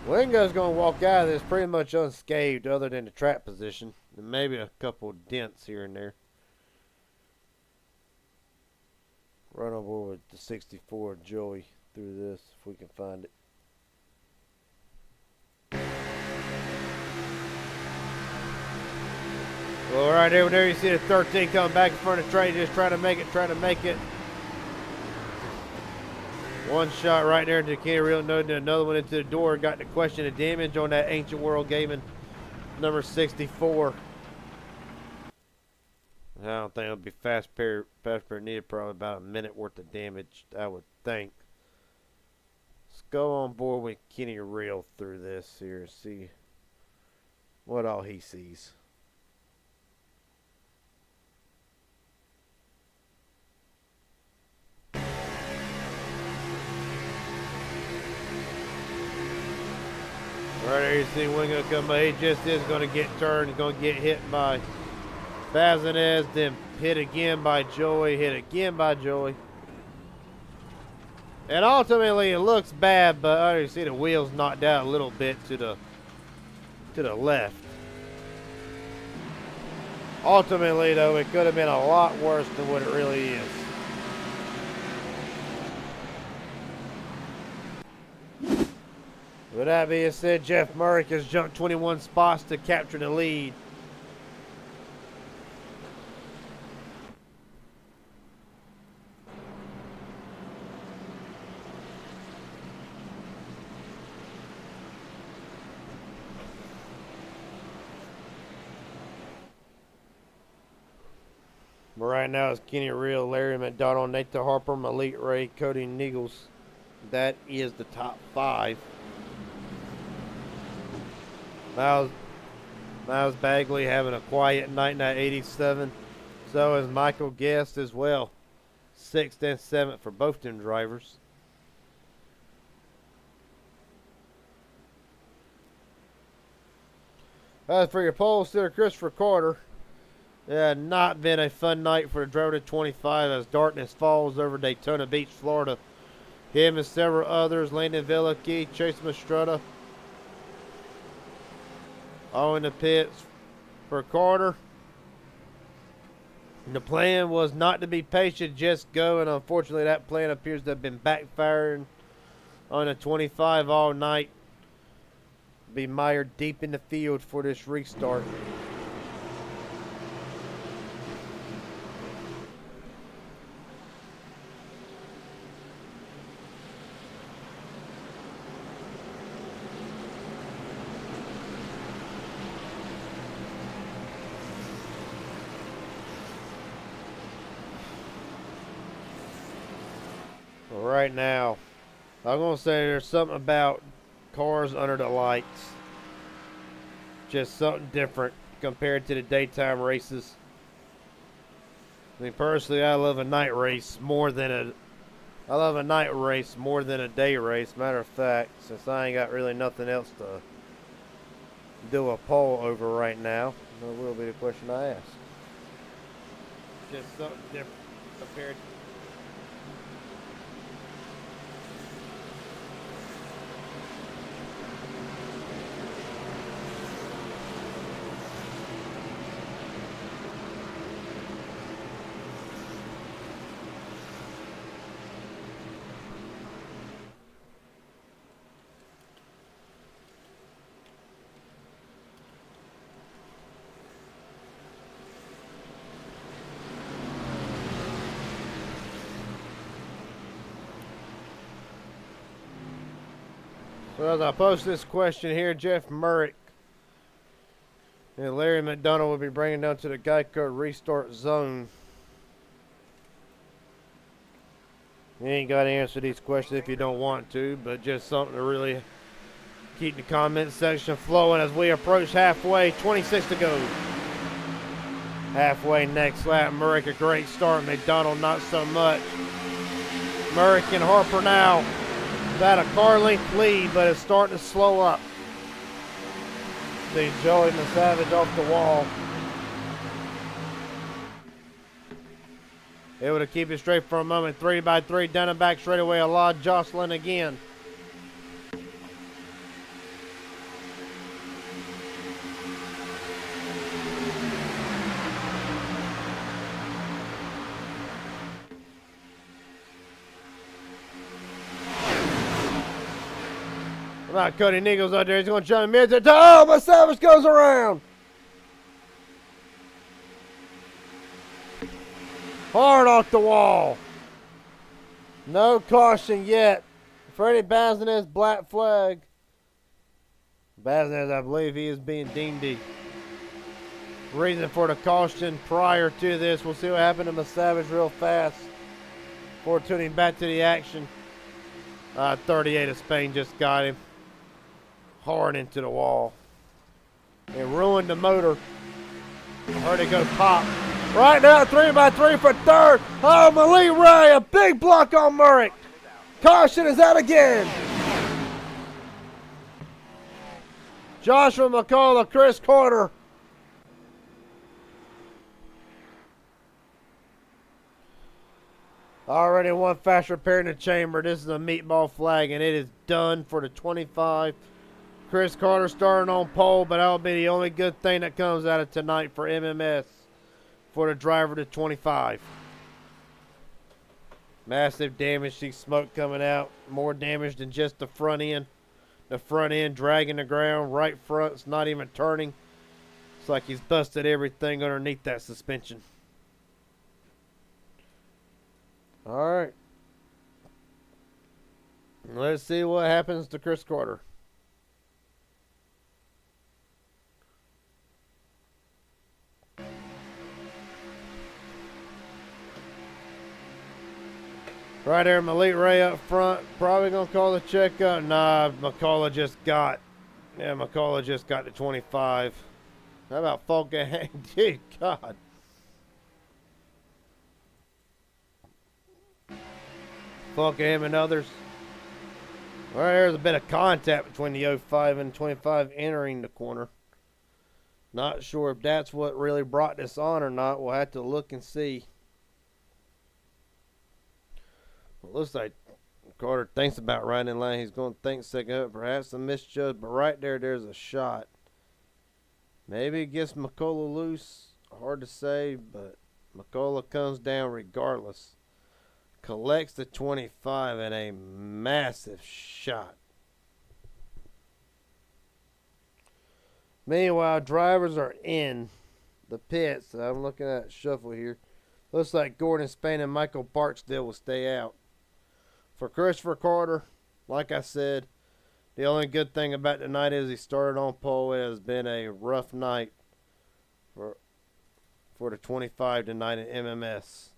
Wingo's going to walk out of this pretty much unscathed, other than the track position, and maybe a couple dents here and there. Run on board with the 64 Joey through this, if we can find it. Well, right there you see the 13 coming back in front of Trey, just trying to make it. One shot right there to Kenny Reel, another one into the door. Got the question of damage on that Ancient World Gaming number 64. I don't think it'll be fast pair needed, probably about a minute worth of damage, I would think. Let's go on board with Kenny Reel through this here and see what all he sees. Right there you see Wingo come by. He just is going to get turned. He's going to get hit by Bazinez, then hit again by Joey, And ultimately it looks bad, but you see the wheels knocked out a little bit to the left. Ultimately though, it could have been a lot worse than what it really is. With that being said, Jeff Murray has jumped 21 spots to capture the lead. But right now it's Kenny Reel, Larry McDonald, Nathan Harper, Malik Ray, Cody Niggles. That is the top 5. Miles Bagley having a quiet night in that 87. So is Michael Guest as well. 6th and 7th for both them drivers. As for your pole sitter, Christopher Carter. It had not been a fun night for the driver to 25 as darkness falls over Daytona Beach, Florida. Him and several others, Landon Villakey, Chase Mastrutta, all in the pits for Carter. The plan was not to be patient, just go, and unfortunately that plan appears to have been backfiring on the 25 all night. Be mired deep in the field for this restart. Right now, I'm going to say there's something about cars under the lights. Just something different compared to the daytime races. I mean, personally, I love a night race more than a day race. Matter of fact, since I ain't got really nothing else do a poll over right now. That will be the question I ask. Just something different compared. So as I post this question here, Jeff Murrick and Larry McDonald will be bringing down to the Geico restart zone. You ain't got to answer these questions if you don't want to, but just something to really keep the comment section flowing as we approach halfway. 26 to go. Halfway next lap. Murrick a great start. McDonald not so much. Murrick and Harper now about a car length lead, but it's starting to slow up. See Joey and the Savage off the wall. Able to keep it straight for a moment. 3x3 down and back straightaway. A lot jostling again. About Cody Nichols out there. He's going to jump mid to oh, but Savage goes around. Hard off the wall. No caution yet. Freddie Baznez, black flag. Baznez, I believe he is being deemed the reason for the caution prior to this. We'll see what happened to Savage real fast before tuning back to the action. 38 of Spain just got him. Hard into the wall. It ruined the motor. I heard it go pop. Right now, 3x3 for third. Oh, Malik Ray, a big block on Murray. Caution is out again. Joshua McCullough, Chris Carter. Already one fast repair in the chamber. This is a meatball flag, and it is done for the 25. Chris Carter starting on pole, but that'll be the only good thing that comes out of tonight for MMS for the driver to 25. Massive damage. See smoke coming out. More damage than just the front end. The front end dragging the ground. Right front's not even turning. It's like he's busted everything underneath that suspension. All right. Let's see what happens to Chris Carter. Right there, Malik Ray up front. Probably going to call the checkup. Nah, McCullough just got the 25. How about Falcon? Dude, God. Falcon, him and others. All right, there's a bit of contact between the 05 and 25 entering the corner. Not sure if that's what really brought this on or not. We'll have to look and see. Well, looks like Carter thinks about right in line. He's going to think second up. Perhaps a misjudge, but right there, there's a shot. Maybe it gets McCullough loose. Hard to say, but McCullough comes down regardless. Collects the 25 and a massive shot. Meanwhile, drivers are in the pits. I'm looking at shuffle here. Looks like Gordon Spain and Michael Barksdale will stay out. For Christopher Carter, like I said, the only good thing about tonight is he started on pole. It has been a rough night for the 25 tonight at MMS.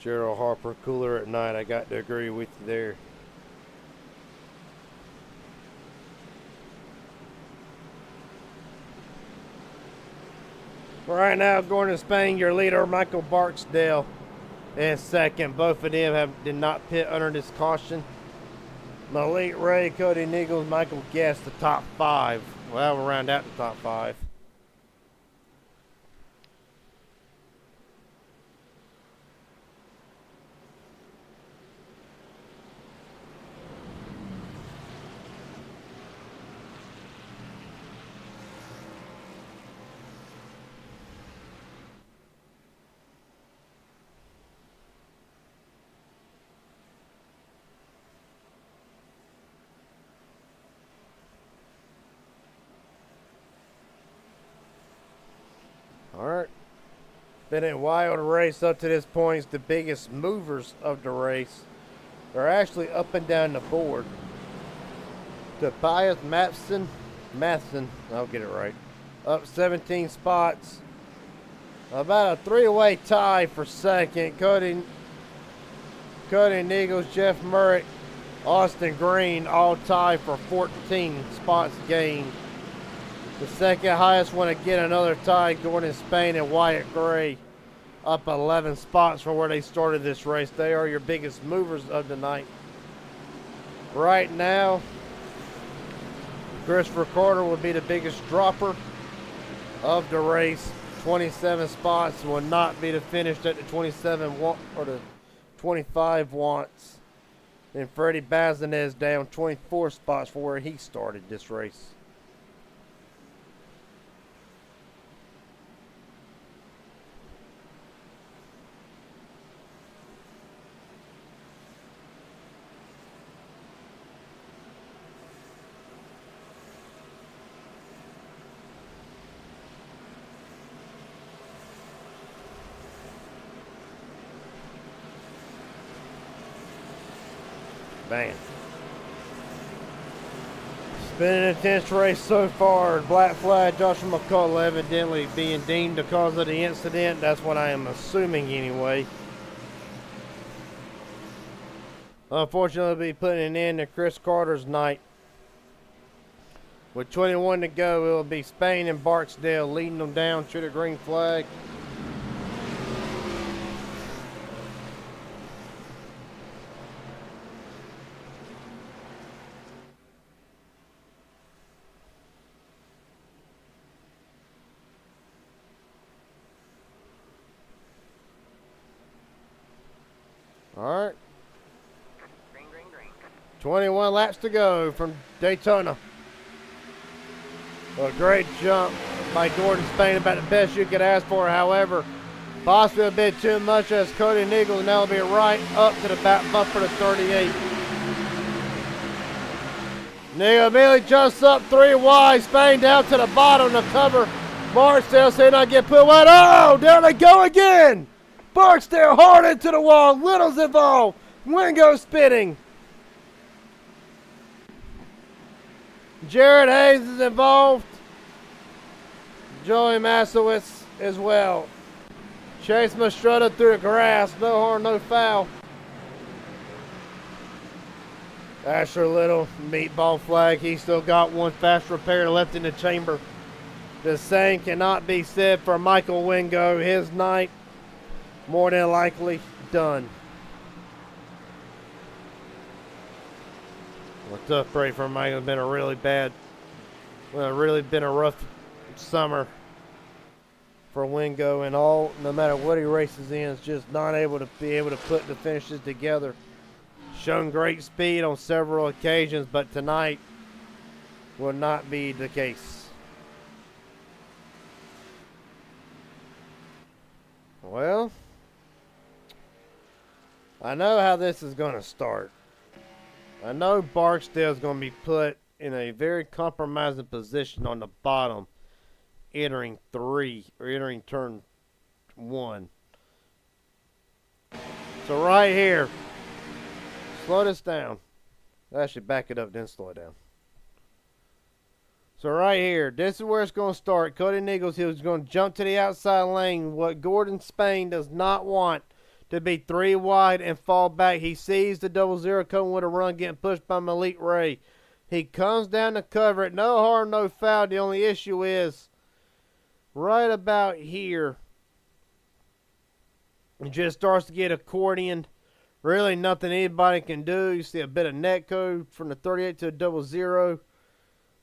Gerald Harper, cooler at night. I got to agree with you there. Right now, Gordon Spain, your leader, Michael Barksdale, in second. Both of them did not pit under this caution. Malik Ray, Cody Nichols, Michael Guest, the top 5. Well, we'll round out the top 5. Alright. Been a wild race up to this point. It's the biggest movers of the race. They're actually up and down the board. Tobias Matheson, I'll get it right, up 17 spots. About a 3-way tie for second. Cody Nichols, Jeff Murray, Austin Green all tied for 14 spots gained. The second highest one again, another tie, Gordon Spain and Wyatt Gray, up 11 spots from where they started this race. They are your biggest movers of the night. Right now, Christopher Carter will be the biggest dropper of the race. 27 spots, will not be the finish at the 27 or the 25 wants. And Freddie Bazinez down 24 spots from where he started this race. Man. It's been an intense race so far. Black flag, Joshua McCullough evidently being deemed the cause of the incident. That's what I am assuming anyway. Unfortunately, we'll be putting an end to Chris Carter's night. With 21 to go, it will be Spain and Barksdale leading them down to the green flag. All right. Green, green, green. 21 laps to go from Daytona. A great jump by Gordon Spain, about the best you could ask for. However, possibly a bit too much as Cody Nichols now will be right up to the back bumper to 38. Nichols immediately jumps up 3 wide. Spain down to the bottom to cover. Barksdale say not get put away. Oh, there they go again. Barksdale hard into the wall. Little's involved. Wingo spinning. Jared Hayes is involved. Joey Masowitz as well. Chase Mastrutta through the grass. No harm, no foul. Asher Little, meatball flag. He still got one fast repair left in the chamber. The same cannot be said for Michael Wingo. His night, more than likely, done. Well, tough break for Michael. It's been a really been a rough summer for Wingo, and no matter what he races in, is just not able to put the finishes together. Shown great speed on several occasions, but tonight will not be the case. Well, I know how this is going to start. I know Barksdale is going to be put in a very compromising position on the bottom, entering turn 1. So right here, slow this down. Actually, back it up, then slow it down. So right here, this is where it's going to start. Cody Nichols, he was going to jump to the outside lane. What Gordon Spain does not want to be 3 wide and fall back. He sees the 00 coming with a run, getting pushed by Malik Ray. He comes down to cover it. No harm, no foul. The only issue is right about here. It just starts to get accordion. Really nothing anybody can do. You see a bit of net code from the 38 to the 00.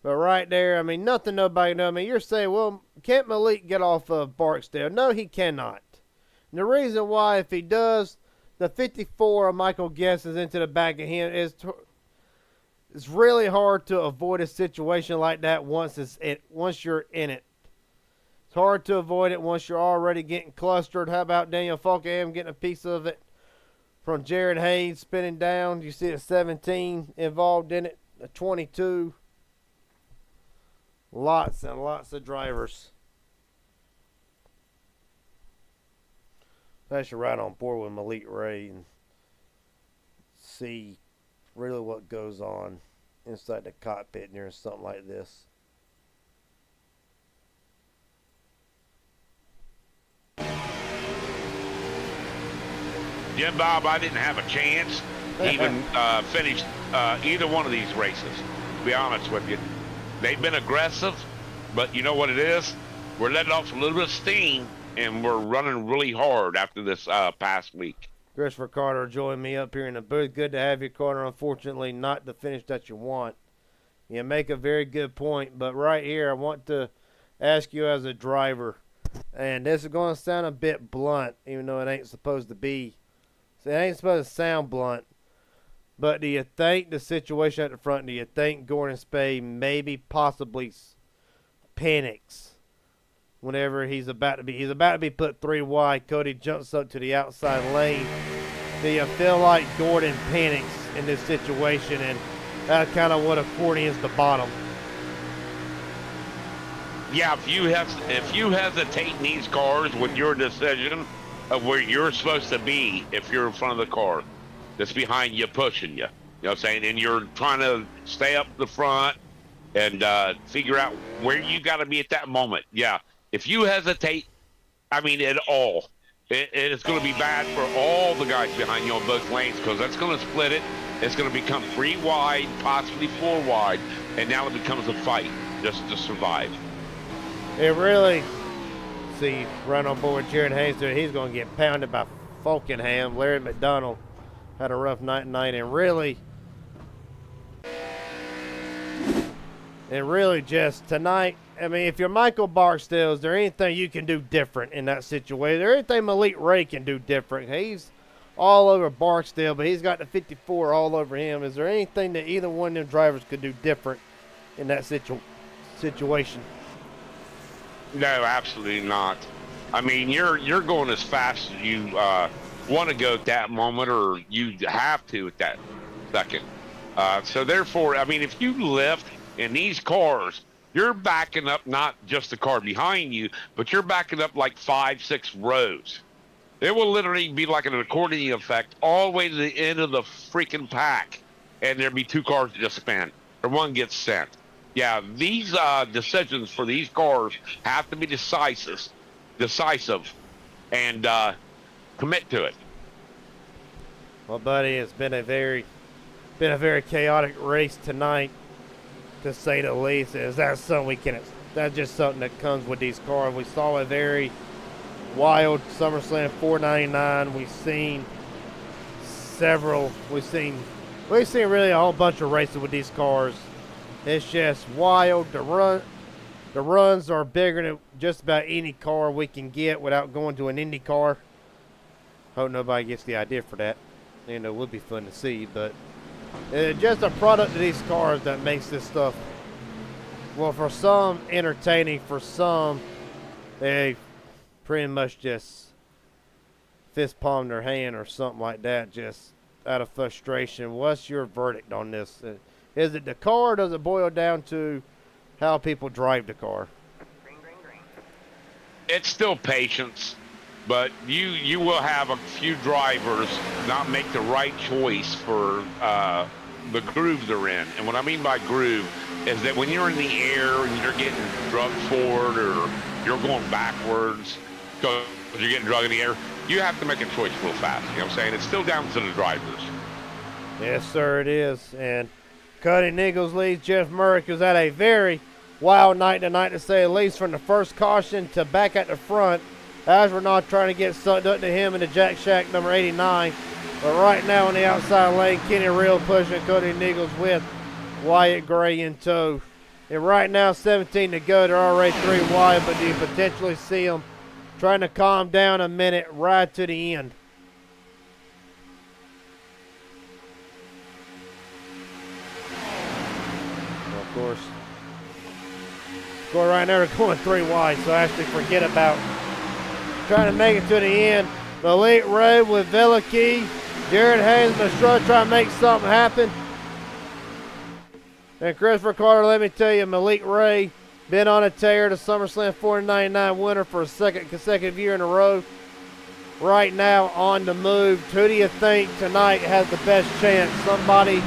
But right there, I mean, nothing nobody knows. I mean, you're saying, well, can't Malik get off of Barksdale? No, he cannot. And the reason why, if he does, the 54 of Michael Guess is into the back of him. It's really hard to avoid a situation like that once you're in it. It's hard to avoid it once you're already getting clustered. How about Daniel Falkham getting a piece of it from Jared Hayes spinning down? You see a 17 involved in it, a 22. Lots and lots of drivers. I should ride on board with Malik Ray and see really what goes on inside the cockpit near something like this. Jim Bob, I didn't have a chance to even finish either one of these races, to be honest with you. They've been aggressive, but you know what it is? We're letting off a little bit of steam, and we're running really hard after this past week. Christopher Carter joined me up here in the booth. Good to have you, Carter. Unfortunately, not the finish that you want. You make a very good point, but right here, I want to ask you as a driver, and this is going to sound a bit blunt, even though it ain't supposed to be. It ain't supposed to sound blunt. But do you think the situation at the front, do you think Gordon Spade maybe possibly panics whenever he's about to be put 3 wide? Cody jumps up to the outside lane. Do you feel like Gordon panics in this situation, and that's kind of what accordions the bottom? Yeah, if you hesitate in these cars with your decision of where you're supposed to be, if you're in front of the car that's behind you pushing you, you know what I'm saying, and you're trying to stay up the front and figure out where you got to be at that moment. Yeah, if you hesitate, I mean, at all, it's going to be bad for all the guys behind you on both lanes, because that's going to split it. It's going to become 3 wide, possibly 4 wide, and now it becomes a fight just to survive. It really, see, right on board Jared Hayes there, he's going to get pounded by Falkenham. Larry McDonald had a rough night tonight, and really just tonight, I mean, if you're Michael Barksdale, is there anything you can do different in that situation? Is there anything Malik Ray can do different? He's all over Barksdale, but he's got the 54 all over him. Is there anything that either one of them drivers could do different in that situation? No, absolutely not. I mean, you're going as fast as you want to go at that moment, or you have to at that second. So therefore, I mean, if you lift in these cars, you're backing up not just the car behind you, but you're backing up like 5-6 rows. It will literally be like an accordion effect all the way to the end of the freaking pack, and there'll be 2 cars that just spin, or one gets sent. Yeah, these decisions for these cars have to be decisive, and commit to it. Well, buddy, it's been a very chaotic race tonight, to say the least. That's just something that comes with these cars. We saw a very wild SummerSlam 499. We've seen really a whole bunch of races with these cars. It's just wild. The runs are bigger than just about any car we can get without going to an Indy car. Hope nobody gets the idea for that. You know, it would be fun to see, but it's just a product of these cars that makes this stuff, well, for some entertaining, for some they pretty much just fist palm their hand or something like that, just out of frustration. What's your verdict on this? Is it the car, or does it boil down to how people drive the car? Green, green, green. It's still patience, but you will have a few drivers not make the right choice for the groove they're in. And what I mean by groove is that when you're in the air and you're getting drugged forward or you're going backwards, because you're getting drug in the air, you have to make a choice real fast. You know what I'm saying? It's still down to the drivers. Yes, sir, it is. And Cody Nichols leads Jeff Murray, who's had a very wild night tonight, to say the least, from the first caution to back at the front. As we're not trying to get sucked up to him in the Jack Shack number 89. But right now on the outside lane, Kenny Real pushing Cody Nichols with Wyatt Gray in tow. And right now, 17 to go. They're already 3 wide, but do you potentially see them trying to calm down a minute right to the end? Well, of course, score right now, they're going 3 wide, so actually forget about trying to make it to the end. Malik Ray with Veliki. Jared Haynes and Estrada trying to make something happen. And Christopher Carter, let me tell you, Malik Ray been on a tear, the SummerSlam 499 winner for a second consecutive year in a row. Right now on the move. Who do you think tonight has the best chance? Somebody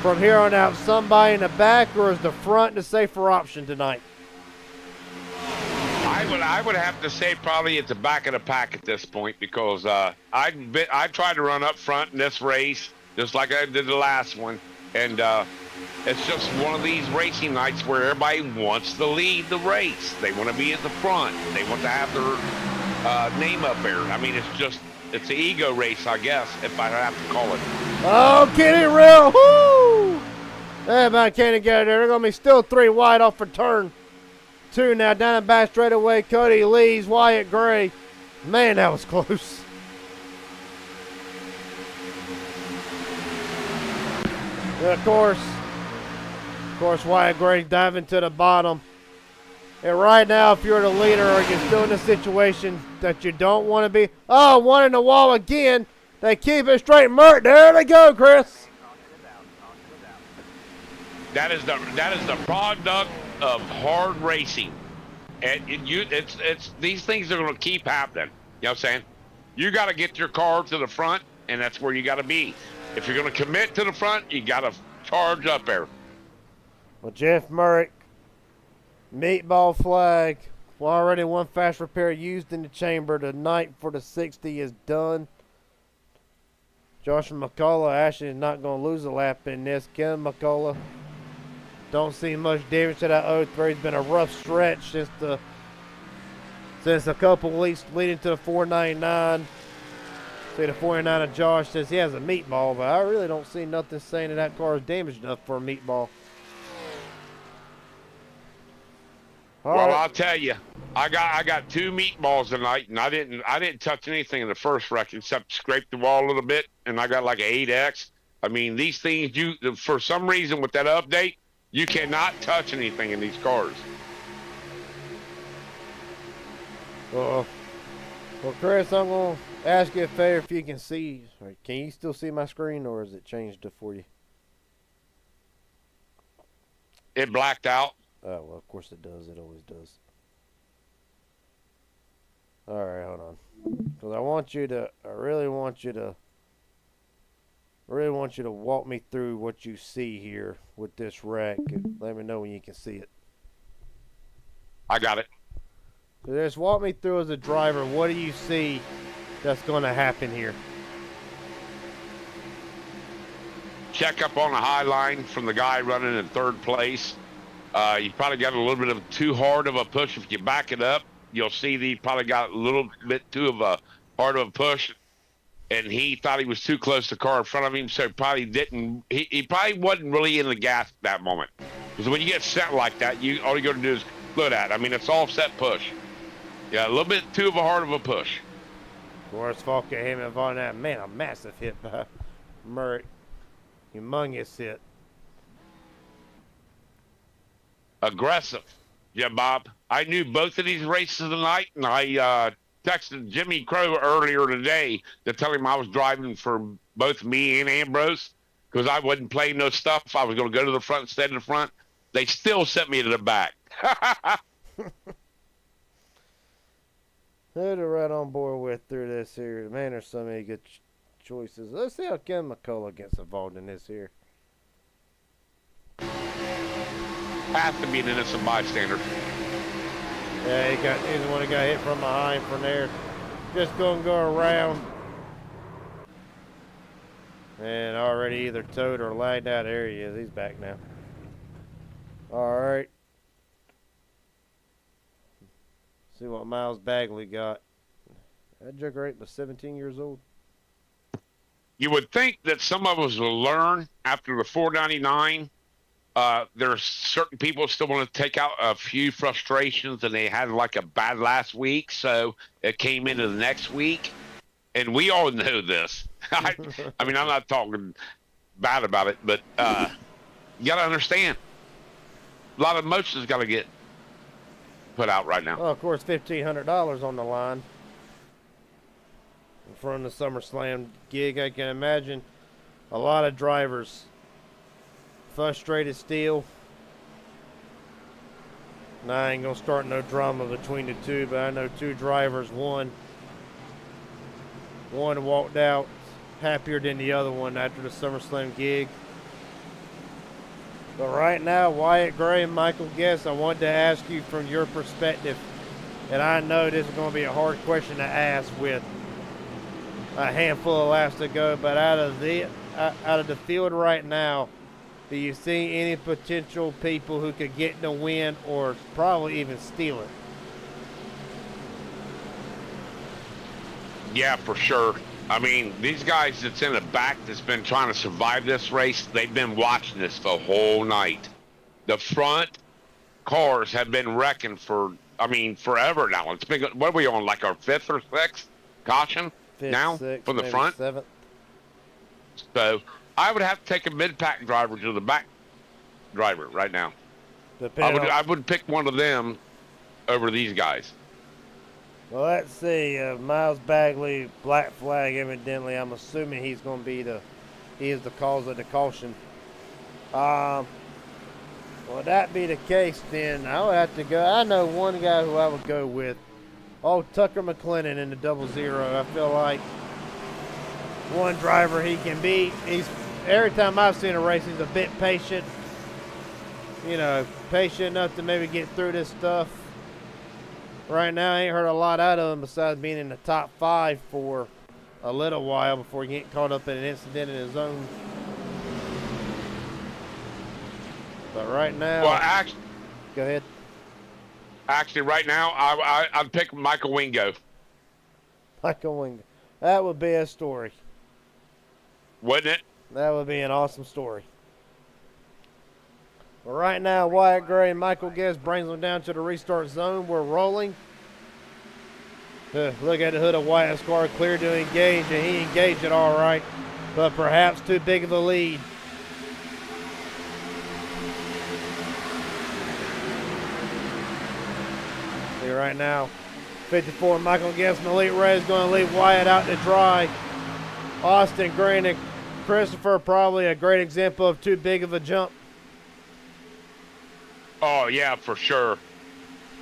from here on out, somebody in the back, or is the front the safer option tonight? I would have to say probably at the back of the pack at this point, because I tried to run up front in this race just like I did the last one, and it's just one of these racing nights where everybody wants to lead the race. They want to be at the front. They want to have their name up there. I mean, it's an ego race, I guess, if I have to call it. Oh, Kenny Real, whoo! Everybody can't get there. They're going to be still 3 wide off for turn 2 now. Down and back straight away, Cody Lees, Wyatt Gray. Man, that was close. And of course, Wyatt Gray diving to the bottom. And right now, if you're the leader or you're still in a situation that you don't want to be, oh, one in the wall again. They keep it straight. Mert, there they go, Chris. That is the product of hard racing, and it's these things are going to keep happening. You know what I'm saying? You got to get your car to the front, and that's where you got to be. If you're going to commit to the front, you got to charge up there. Well, Jeff Murray, meatball flag. Well, already one fast repair used in the chamber. The night for the 60 is done. Joshua McCullough actually is not going to lose a lap in this. Ken McCullough, don't see much difference to that 03. It's been a rough stretch since a couple weeks leading to the 499. See, the 499 of Josh says he has a meatball, but I really don't see nothing saying that car is damaged enough for a meatball. Well, I'll tell you, I got 2 meatballs tonight, and I didn't touch anything in the first wreck except scrape the wall a little bit, and I got like an 8X. I mean, these things, for some reason with that update, you cannot touch anything in these cars. Well, Chris, I'm going to ask you a favor if you can see. Can you still see my screen, or has it changed it for you? It blacked out. Oh, well, of course it does. It always does. All right, hold on. Because I really want you to walk me through what you see here with this wreck. Let me know when you can see it. I got it. So just walk me through as a driver. What do you see that's going to happen here? Check up on the high line from the guy running in 3rd place. You probably got a little bit of too hard of a push. If you back it up, you'll see that he probably got a little bit too of a hard of a push, and he thought he was too close to the car in front of him, so he probably didn't. He probably wasn't really in the gas at that moment. Because when you get set like that, all you got to do is split at. I mean, it's offset push. Yeah, a little bit too of a hard of a push. Forrest Falk at him on that. Man, a massive hit by Murray. Humongous hit. Aggressive. Yeah, Bob. I knew both of these races tonight, and I texted Jimmy Crow earlier today to tell him I was driving for both me and Ambrose because I wasn't playing no stuff. I was going to go to the front instead of the front. They still sent me to the back. Who to right on board with through this here? Man, there's so many good choices. Let's see how Ken McCullough gets involved in this here. Has to be an innocent bystander. Yeah, he's the one that got hit from behind from there. Just gonna go around. And already either towed or lagged out. There he is. He's back now. All right. See what Miles Bagley got. That Joker 8 was 17 years old. You would think that some of us will learn after the 499. There's certain people still want to take out a few frustrations, and they had like a bad last week, so it came into the next week. And we all know this. I mean, I'm not talking bad about it, but you got to understand, a lot of emotions got to get put out right now. Well, of course, $1,500 on the line from the SummerSlam gig. I can imagine a lot of drivers frustrated still. Now, I ain't going to start no drama between the two, but I know two drivers. One walked out happier than the other one after the SummerSlam gig. But right now, Wyatt Gray and Michael Guest, I wanted to ask you from your perspective, and I know this is going to be a hard question to ask with a handful of laps to go, but out of the field right now, do you see any potential people who could get the win or probably even steal it? Yeah, for sure. I mean, these guys that's in the back that's been trying to survive this race, they've been watching this the whole night. The front cars have been wrecking for, I mean, forever now. It's been, what are we on, like our fifth or sixth caution now Sixth, from the maybe front? Seventh. So I would have to take a mid-pack driver to the back driver right now. I would pick one of them over these guys. Well, let's see. Miles Bagley, black flag, evidently. I'm assuming he's going to be he is the cause of the caution. Would that be the case, then I would have to go. I know one guy who I would go with. Oh, Tucker McLennan in the 00. I feel like one driver he can beat. Every time I've seen a race, he's a bit patient. You know, patient enough to maybe get through this stuff. Right now, I ain't heard a lot out of him besides being in the top 5 for a little while before he get caught up in an incident in his own. But right now, Well, go ahead. Actually, right now, I'd pick Michael Wingo. Michael Winger. That would be a story. Wouldn't it? That would be an awesome story. But right now, Wyatt Gray and Michael Guest brings them down to the restart zone. We're rolling. Look at the hood of Wyatt's car, clear to engage, and he engaged it all right, but perhaps too big of a lead. See right now, 54, Michael Guest and Elite Ray is going to leave Wyatt out to dry. Austin Green and Christopher, probably a great example of too big of a jump. Oh, yeah, for sure.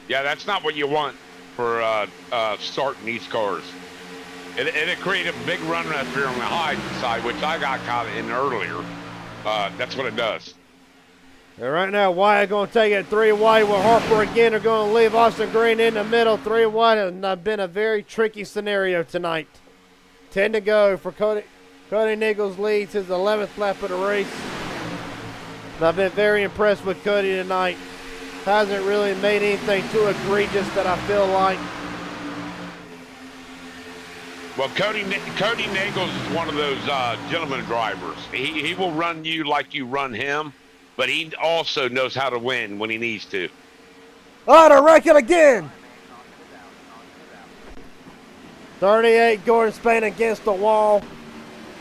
Yeah, that's not what you want for starting these cars. It'll create a big run up here on the high side, which I got caught in earlier. That's what it does. And right now, Wyatt going to take it 3 wide with Harper again. They're going to leave Austin Green in the middle. 3 wide has been a very tricky scenario tonight. 10 to go for Cody. Cody Nichols leads his 11th lap of the race. And I've been very impressed with Cody tonight. Hasn't really made anything too egregious that I feel like. Well, Cody Nichols is one of those gentleman drivers. He will run you like you run him, but he also knows how to win when he needs to. Oh, to wreck it again. 38, Gordon Spain against the wall.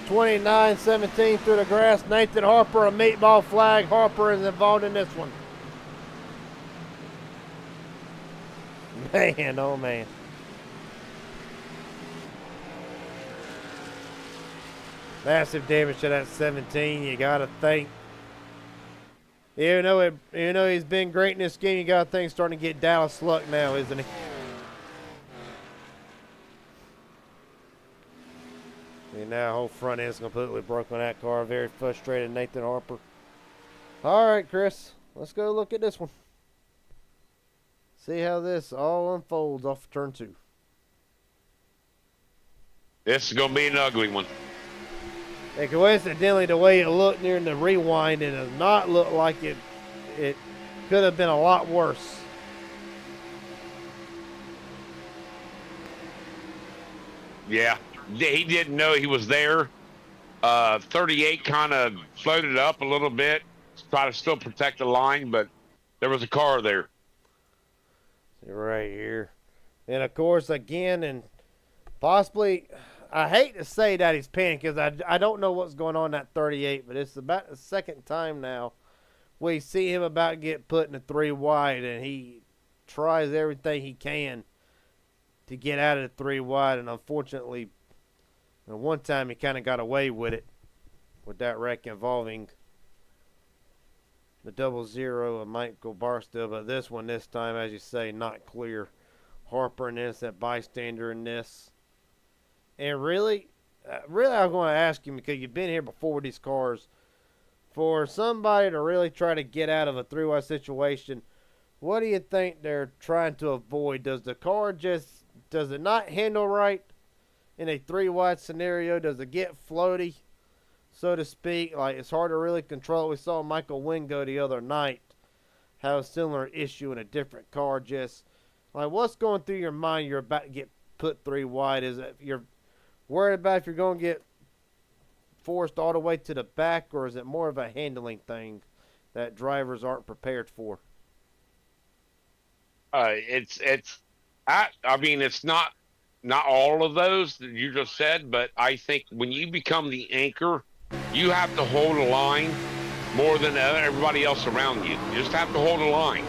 29-17 through the grass. Nathan Harper, a meatball flag. Harper is involved in this one. Man, oh man. Massive damage to that 17. You gotta think. Even though he's been great in this game, you gotta think he's starting to get Dallas luck now, isn't he? And now whole front end's completely broken on that car. Very frustrated Nathan Harper. All right, Chris, let's go look at this one. See how this all unfolds off of turn 2. This is going to be an ugly one. And coincidentally, the way it looked near the rewind, it does not look like it could have been a lot worse. Yeah, he didn't know he was there. 38 kind of floated up a little bit, try to still protect the line, but there was a car there. Right here. And of course, again, and possibly, I hate to say that he's panicking because I don't know what's going on at 38, but it's about the second time now we see him about to get put in the 3 wide, and he tries everything he can to get out of the 3 wide, and unfortunately, one time he kind of got away with it with that wreck involving the 00 of Michael Barstow, but this time, as you say, not clear. Harper and innocent bystander in this. And really, I'm going to ask you, because you've been here before with these cars, for somebody to really try to get out of a 3-wide situation, what do you think they're trying to avoid? Does the car does it not handle right in a 3-wide scenario? Does it get floaty, so to speak? Like, it's hard to really control. We saw Michael Wingo the other night have a similar issue in a different car. Just like, what's going through your mind? You're about to get put 3 wide. Is it you're worried about if you're going to get forced all the way to the back, or is it more of a handling thing that drivers aren't prepared for? I mean, it's not all of those that you just said, but I think when you become the anchor, you have to hold a line more than everybody else around you. You just have to hold a line.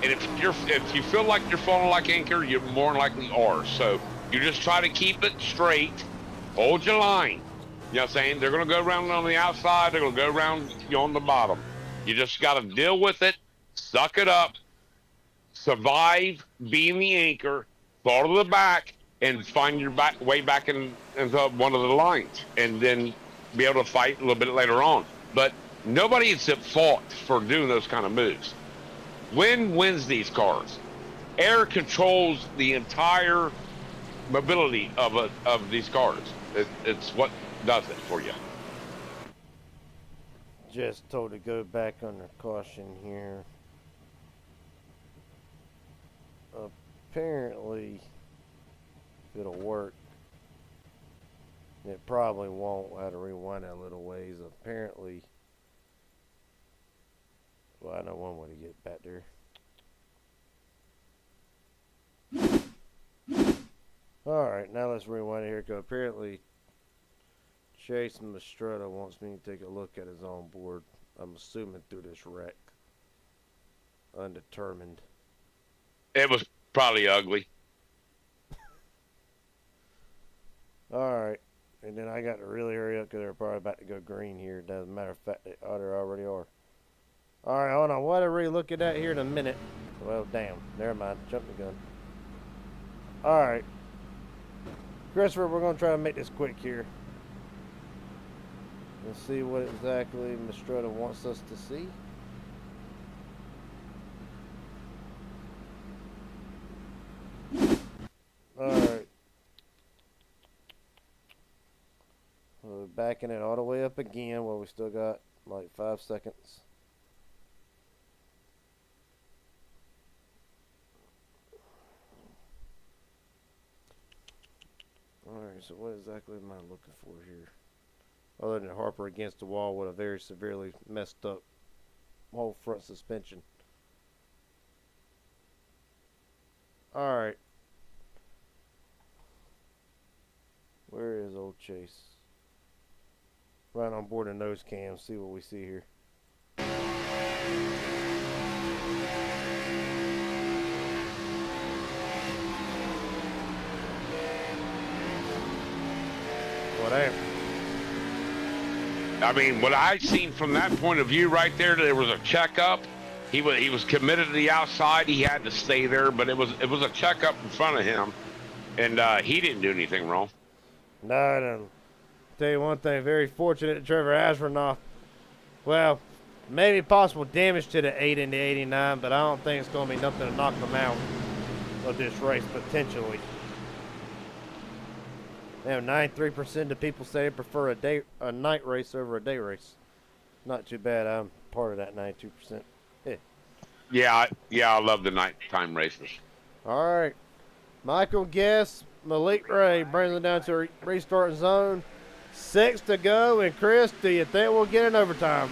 And if you feel like you're falling like anchor, you more likely are. So you just try to keep it straight, hold your line. You know what I'm saying? They're going to go around on the outside. They're going to go around on the bottom. You just got to deal with it, suck it up, survive being the anchor, fall to the back, and find your way back into one of the lines, and then be able to fight a little bit later on. But nobody is at fault for doing those kind of moves. Wind wins these cars. Air controls the entire mobility of these cars. It's what does it for you. Just told to go back under caution here. Apparently, it'll work. It probably won't. I had to rewind that a little ways. Apparently, well, I know one way to get back there. Alright, now let's rewind it here, because apparently Chase Mastretta wants me to take a look at his onboard. I'm assuming through this wreck. Undetermined. It was probably ugly. Alright. And then I got to really hurry up because they're probably about to go green here. Doesn't matter of fact, they already are. Alright, hold on. What are we looking at here in a minute? Well, damn. Never mind. Jump the gun. Alright. Christopher, we're going to try to make this quick here. Let's see what exactly Mastretta wants us to see. Alright. We're backing it all the way up again. Well, we still got like 5 seconds. Alright, so what exactly am I looking for here? Other than Harper against the wall with a very severely messed up whole front suspension. Alright. Where is old Chase? Right on board the nose cam, see what we see here. Whatever. I mean, what I seen from that point of view right there was a checkup. He was committed to the outside. He had to stay there, but it was a checkup in front of him, and he didn't do anything wrong. No. Tell you one thing, very fortunate that Trevor Asronoff, well, Maybe possible damage to the 8 and the 89, but I don't think it's going to be nothing to knock them out of this race, potentially. Now, 93% of people say they prefer a night race over a day race. Not too bad. I'm part of that 92%. Yeah, I love the nighttime races. All right. Michael Guess, Malik Ray brings it down to a restart zone. 6 to go. And Chris, do you think we'll get an overtime?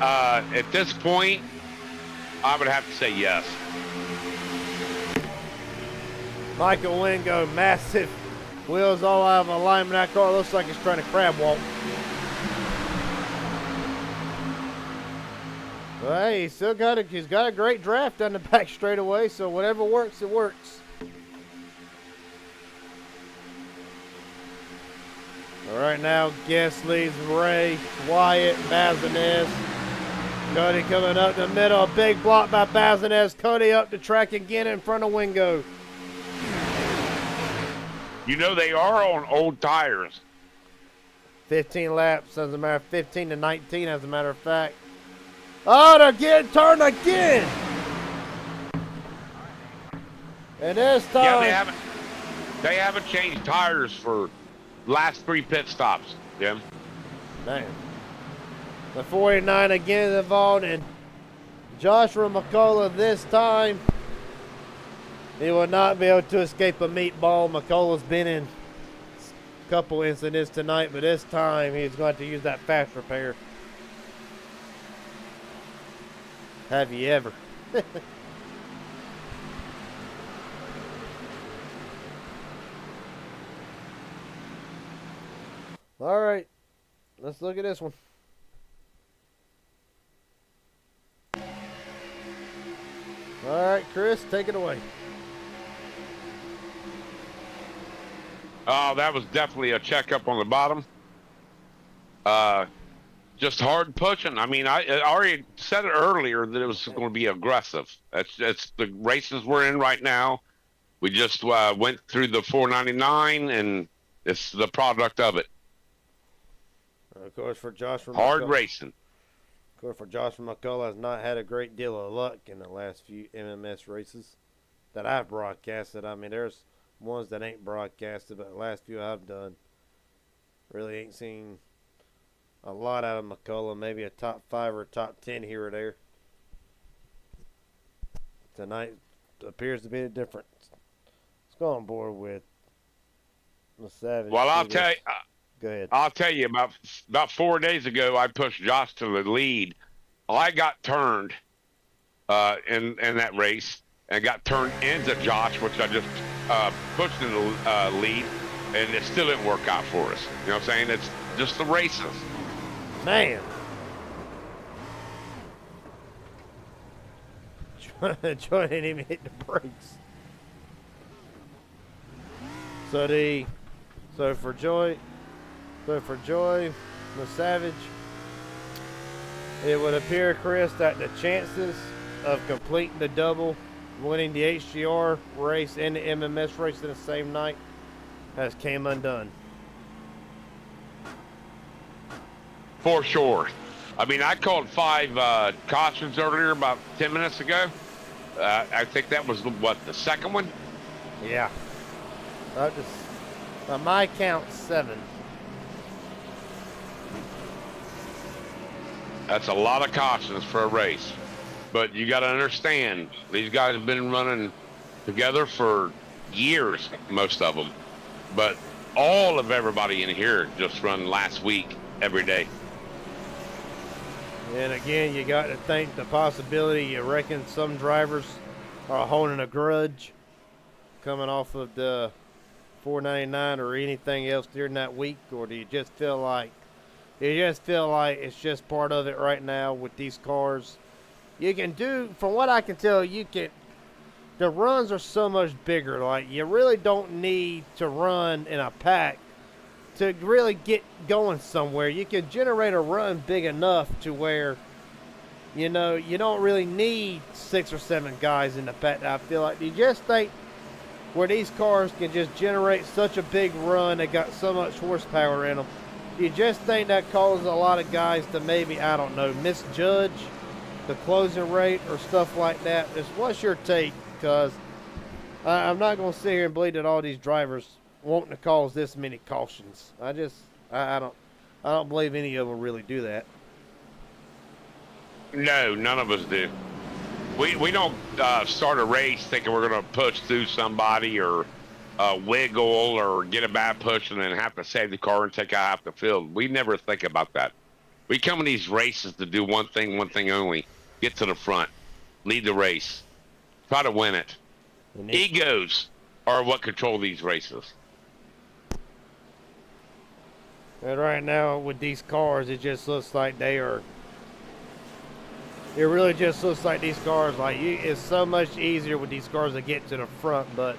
At this point, I would have to say yes. Michael Wingo, massive wheels all out of alignment. That car looks like it's trying to crab walk. Well, hey, he's got a great draft down the back straightaway, so whatever works, it works. All right, now Guess leads Ray, Wyatt, Bazinez. Cody coming up the middle, a big block by Bazinez. Cody up the track again in front of Wingo. You know they are on old tires. 15 laps, as a matter of 15 to 19, as a matter of fact. Oh, they're getting turned again. And this time, Yeah, they haven't changed tires for the last 3 pit stops, Jim. man. The 49 again involved, and Joshua McCullough this time, he will not be able to escape a meatball. McCullough's been in a couple incidents tonight, but this time he's going to use that fast repair. Have you ever? All right, let's look at this one. All right, Chris, take it away. Oh, that was definitely a checkup on the bottom. Just hard pushing. I mean, I already said it earlier that it was going to be aggressive. That's the races we're in right now. We just went through the 499, and it's the product of it. Of course, for Joshua Hard McCullough, racing. Of course, for Joshua McCullough has not had a great deal of luck in the last few MMS races that I've broadcasted. I mean, there's ones that ain't broadcasted, but the last few I've done, really ain't seen a lot out of McCullough. Maybe a top 5 or top 10 here or there. Tonight appears to be a difference. Let's go on board with the Savage. Well, I'll tell you. Go ahead. I'll tell you, about 4 days ago, I pushed Josh to the lead. I got turned in that race and got turned into Josh, which I just pushed in the lead, and it still didn't work out for us. You know what I'm saying? It's just the races. Man. Joy didn't even hit the brakes. So for Joy, the Savage, it would appear, Chris, that the chances of completing the double, winning the HGR race and the MMS race in the same night, has came undone. For sure. I mean, I called 5 cautions earlier about 10 minutes ago. I think that was, the second one? Yeah. By my count, 7. That's a lot of cautions for a race. But you got to understand, these guys have been running together for years, most of them. But all of everybody in here just run last week, every day. And again, you got to think the possibility, you reckon some drivers are holding a grudge coming off of the 499 or anything else during that week, or do you just feel like it's just part of it right now with these cars? You can do, from what I can tell, the runs are so much bigger. Like, you really don't need to run in a pack to really get going somewhere. You can generate a run big enough to where, you don't really need 6 or 7 guys in the pack. I feel like, do you just think where these cars can just generate such a big run, they got so much horsepower in them, you just think that causes a lot of guys to maybe, I don't know, misjudge the closing rate or stuff like that? Just what's your take? Because I'm not going to sit here and believe that all these drivers wanting to cause this many cautions. I don't believe any of them really do that. No, none of us do. We don't start a race thinking we're going to push through somebody or wiggle or get a bad push and then have to save the car and take out half the field. We never think about that. We come in these races to do one thing only: get to the front, lead the race, try to win it. Egos are what control these races. And right now with these cars, it just looks like they are. It really just looks like these cars, like it's so much easier with these cars to get to the front, but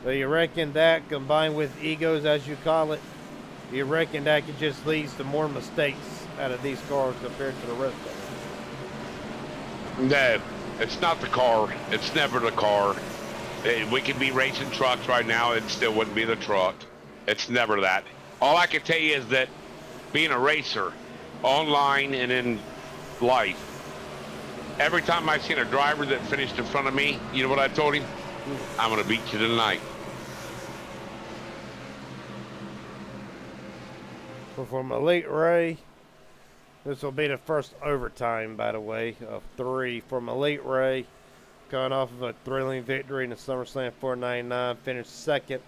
you reckon that combined with egos, as you call it, you reckon that could just leads to more mistakes out of these cars compared to the rest of them? No, it's not the car. It's never the car. We could be racing trucks right now, it still wouldn't be the truck. It's never that. All I can tell you is that being a racer, online and in life, every time I've seen a driver that finished in front of me, you know what I told him? I'm going to beat you tonight. So for Malik Ray, this will be the first overtime, by the way, of 3 for Malik Ray. Coming off of a thrilling victory in the SummerSlam 499, finished second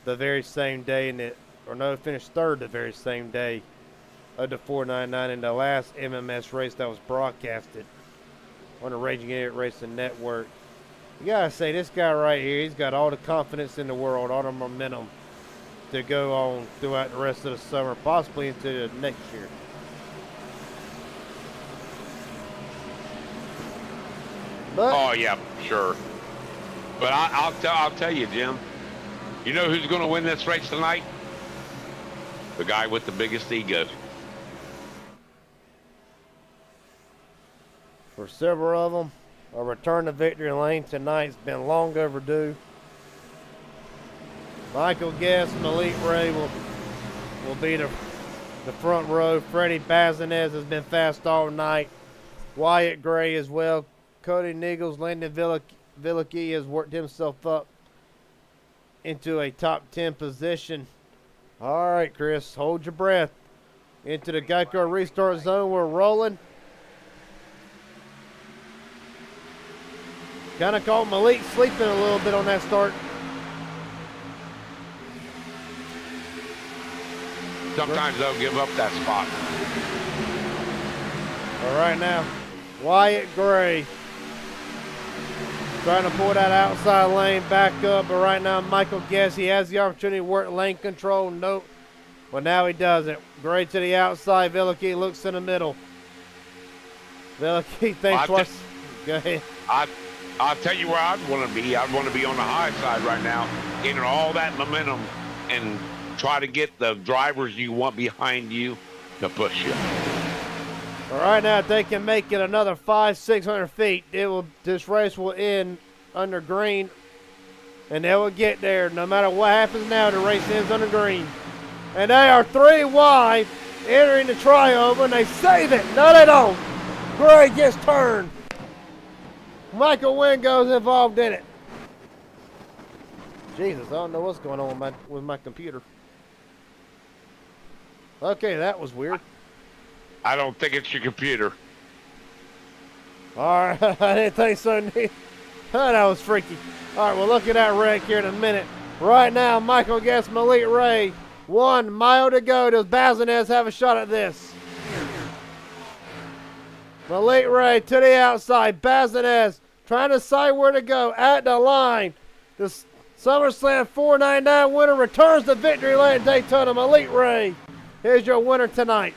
the very same day finished third the very same day of the 499 in the last MMS race that was broadcasted on the Raging Idiot Racing Network. You gotta say, this guy right here, he's got all the confidence in the world, all the momentum to go on throughout the rest of the summer, possibly into the next year. But, oh yeah, sure. But I'll tell you, Jim. You know who's going to win this race tonight? The guy with the biggest ego. For several of them, a return to victory lane tonight's been long overdue. Michael Guest, Malik Ray will be the front row. Freddie Bazinez has been fast all night. Wyatt Gray as well. Cody Nichols, Landon Villicki has worked himself up into a top 10 position. All right, Chris, hold your breath. Into the Geico restart zone, we're rolling. Kind of caught Malik sleeping a little bit on that start. Sometimes they'll give up that spot. All right now, Wyatt Gray trying to pull that outside lane back up, but right now Michael Guess, he has the opportunity to work lane control. Nope. Well, now he doesn't. Gray to the outside. Villicki looks in the middle. Villicki thinks twice. Go ahead. I'll tell you where I'd want to be. I'd want to be on the high side right now, getting all that momentum and try to get the drivers you want behind you to push you. All right, now if they can make it another 500-600 feet, this race will end under green, and they will get there. No matter what happens now, the race ends under green. And they are 3 wide, entering the trioval, and they save it. No, they don't. Gray gets turned. Michael Wingo's involved in it. Jesus, I don't know what's going on with my computer. Okay, that was weird. I don't think it's your computer. All right, I didn't think so. Oh, that was freaky. All right, we'll look at that wreck here in a minute. Right now, Michael Guest, Malik Ray. 1 mile to go. Does Bazinez have a shot at this? Malik Ray to the outside. Bazinez trying to decide where to go. At the line. The SummerSlam 499 winner returns to victory lane at Daytona. Malik Ray. Here's your winner tonight.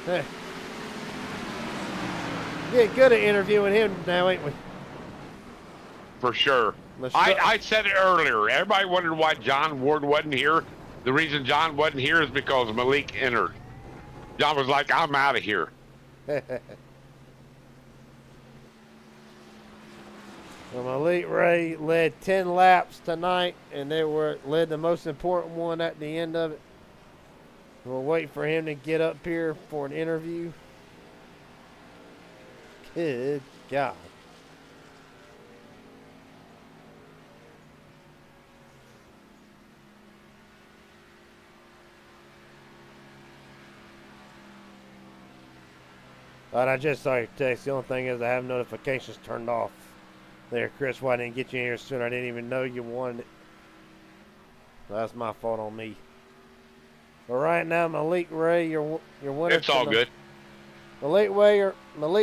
Hey. Get good at interviewing him now, ain't we? For sure. I said it earlier. Everybody wondered why John Ward wasn't here. The reason John wasn't here is because Malik entered. John was like, I'm out of here. Malik Ray led 10 laps tonight, and they led the most important one at the end of it. We'll wait for him to get up here for an interview. Good God. And I just saw your text. The only thing is I have notifications turned off. There, Chris, why I didn't get you in here sooner? I didn't even know you wanted it. That's my fault on me. But right now, Malik Ray, your winner. It's all good. Malik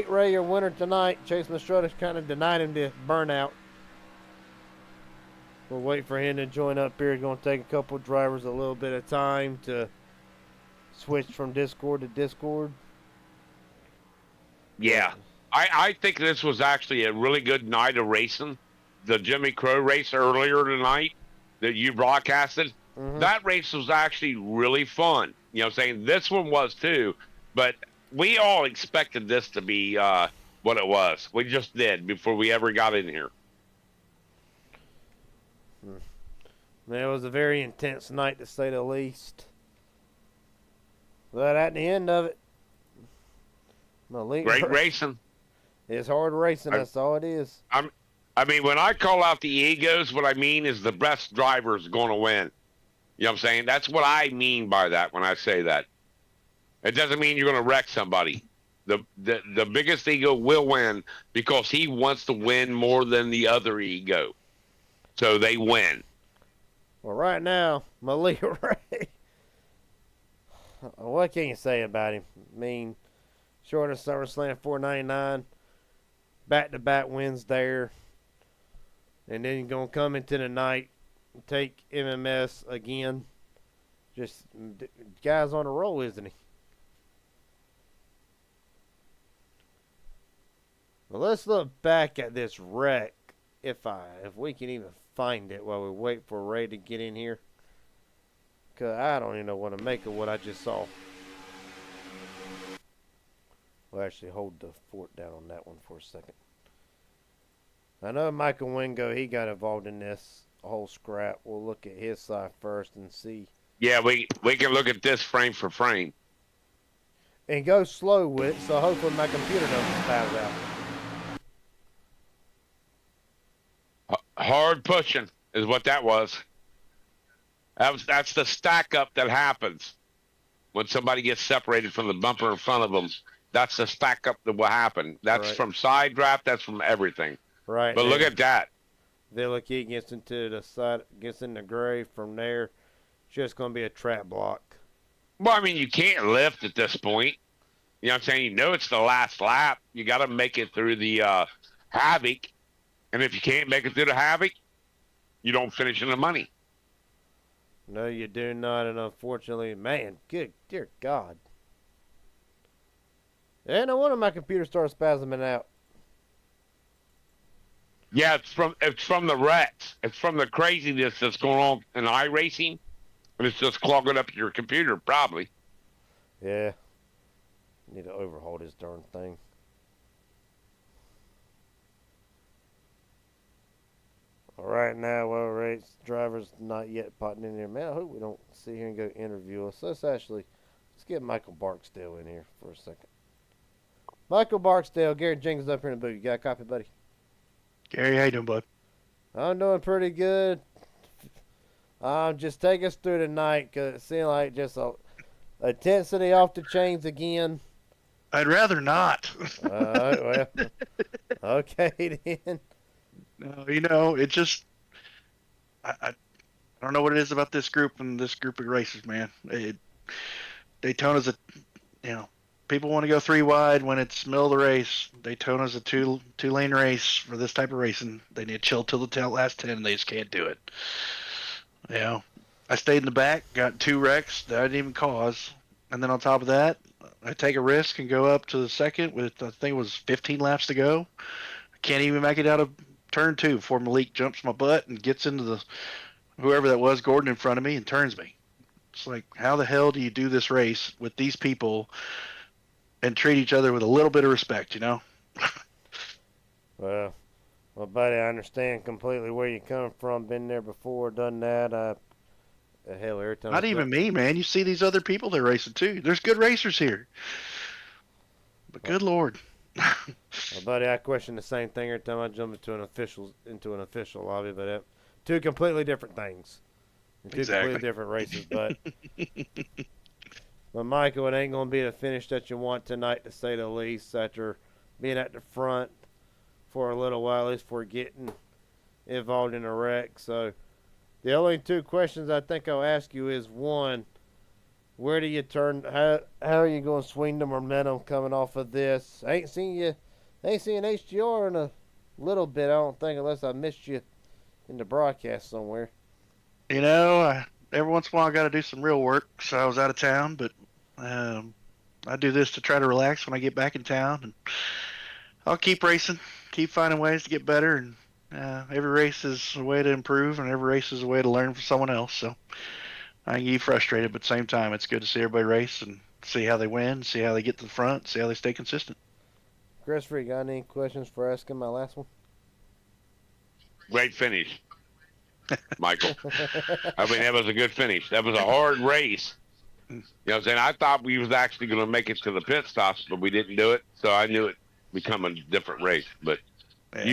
Ray, your winner tonight. Chase Mastroda's kind of denied him the burnout. We'll wait for him to join up here. It's going to take a couple drivers a little bit of time to switch from Discord to Discord. Yeah. I think this was actually a really good night of racing. The Jimmy Crow race earlier tonight that you broadcasted, that race was actually really fun. You know what I'm saying? This one was too, but we all expected this to be what it was. We just did before we ever got in here. It was a very intense night, to say the least. But at the end of it, Great racing. It's hard racing. That's all it is. I mean, when I call out the egos, what I mean is the best driver is going to win. You know what I'm saying? That's what I mean by that when I say that. It doesn't mean you're going to wreck somebody. The biggest ego will win because he wants to win more than the other ego. So they win. Well, right now, Malik Ray, what can you say about him? I mean, short of SummerSlam 499, back-to-back wins there. And then you're going to come into the night and take MMS again. Just, guy's on a roll, isn't he? Well, let's look back at this wreck, if we can even find it while we wait for Ray to get in here. Because I don't even know what to make of what I just saw. We'll actually hold the fort down on that one for a second. I know Michael Wingo, he got involved in this whole scrap. We'll look at his side first and see. Yeah, we can look at this frame for frame. And go slow with it, so hopefully my computer doesn't spaz out. Hard pushing is what that was. That's the stack up that happens when somebody gets separated from the bumper in front of them. That's the stack up that will happen. That's right. From side draft. That's from everything. Right. But look at that. Villaki gets into the side, gets in the grave from there. It's just going to be a trap block. Well, I mean, you can't lift at this point. You know what I'm saying? You know it's the last lap. You got to make it through the Havoc. And if you can't make it through the Havoc, you don't finish in the money. No, you do not. And unfortunately, man, good, dear God. And no wonder my computer started spasming out. Yeah, it's from the wrecks. It's from the craziness that's going on in iRacing. And it's just clogging up your computer, probably. Yeah. Need to overhaul this darn thing. All right, now, well, race drivers not yet potting in here. Man, I hope we don't sit here and go interview us. Let's get Michael Barksdale in here for a second. Michael Barksdale, Gary Jenkins up here in the booth. You got a copy, buddy? Gary, how you doing, bud? I'm doing pretty good. Just take us through tonight, because it seemed like just a intensity off the chains again. I'd rather not. Well, okay then. No, it just I don't know what it is about this group and this group of racers, man. Daytona's people want to go 3 wide when it's middle of the race. Daytona's a two lane race for this type of racing. They need to chill till the last 10, and they just can't do it. I stayed in the back, got 2 wrecks that I didn't even cause, and then on top of that, I take a risk and go up to the second with I think it was 15 laps to go. I can't even make it out of turn 2 before Malik jumps my butt and gets into whoever that was, Gordon, in front of me and turns me. It's like, how the hell do you do this race with these people and treat each other with a little bit of respect, Well, Well, buddy, I understand completely where you come from. Been there before, done that. Hell, every time I Not even jump, me, man. You see these other people that are racing too. There's good racers here. But good Lord. well, buddy, I question the same thing every time I jump into an official lobby. But two completely different things, and two Exactly. completely different races. But Michael, it ain't gonna be the finish that you want tonight, to say the least. After being at the front for a little while, at least for getting involved in a wreck. So the only two questions I think I'll ask you is one, where do you turn? How are you going to swing the momentum coming off of this? I ain't seen HDR in a little bit. I don't think, unless I missed you in the broadcast somewhere. You know, every once in a while I got to do some real work, so I was out of town. But I do this to try to relax when I get back in town, and I'll keep racing, keep finding ways to get better, and every race is a way to improve, and every race is a way to learn from someone else. So I can get frustrated, but at the same time, it's good to see everybody race and see how they win, see how they get to the front, see how they stay consistent. Christopher, you got any questions for asking my last one? Great finish, Michael. I mean, that was a good finish. That was a hard race. You know what I'm saying? I thought we was actually going to make it to the pit stops, but we didn't do it. So I knew it become a different race. But Yeah.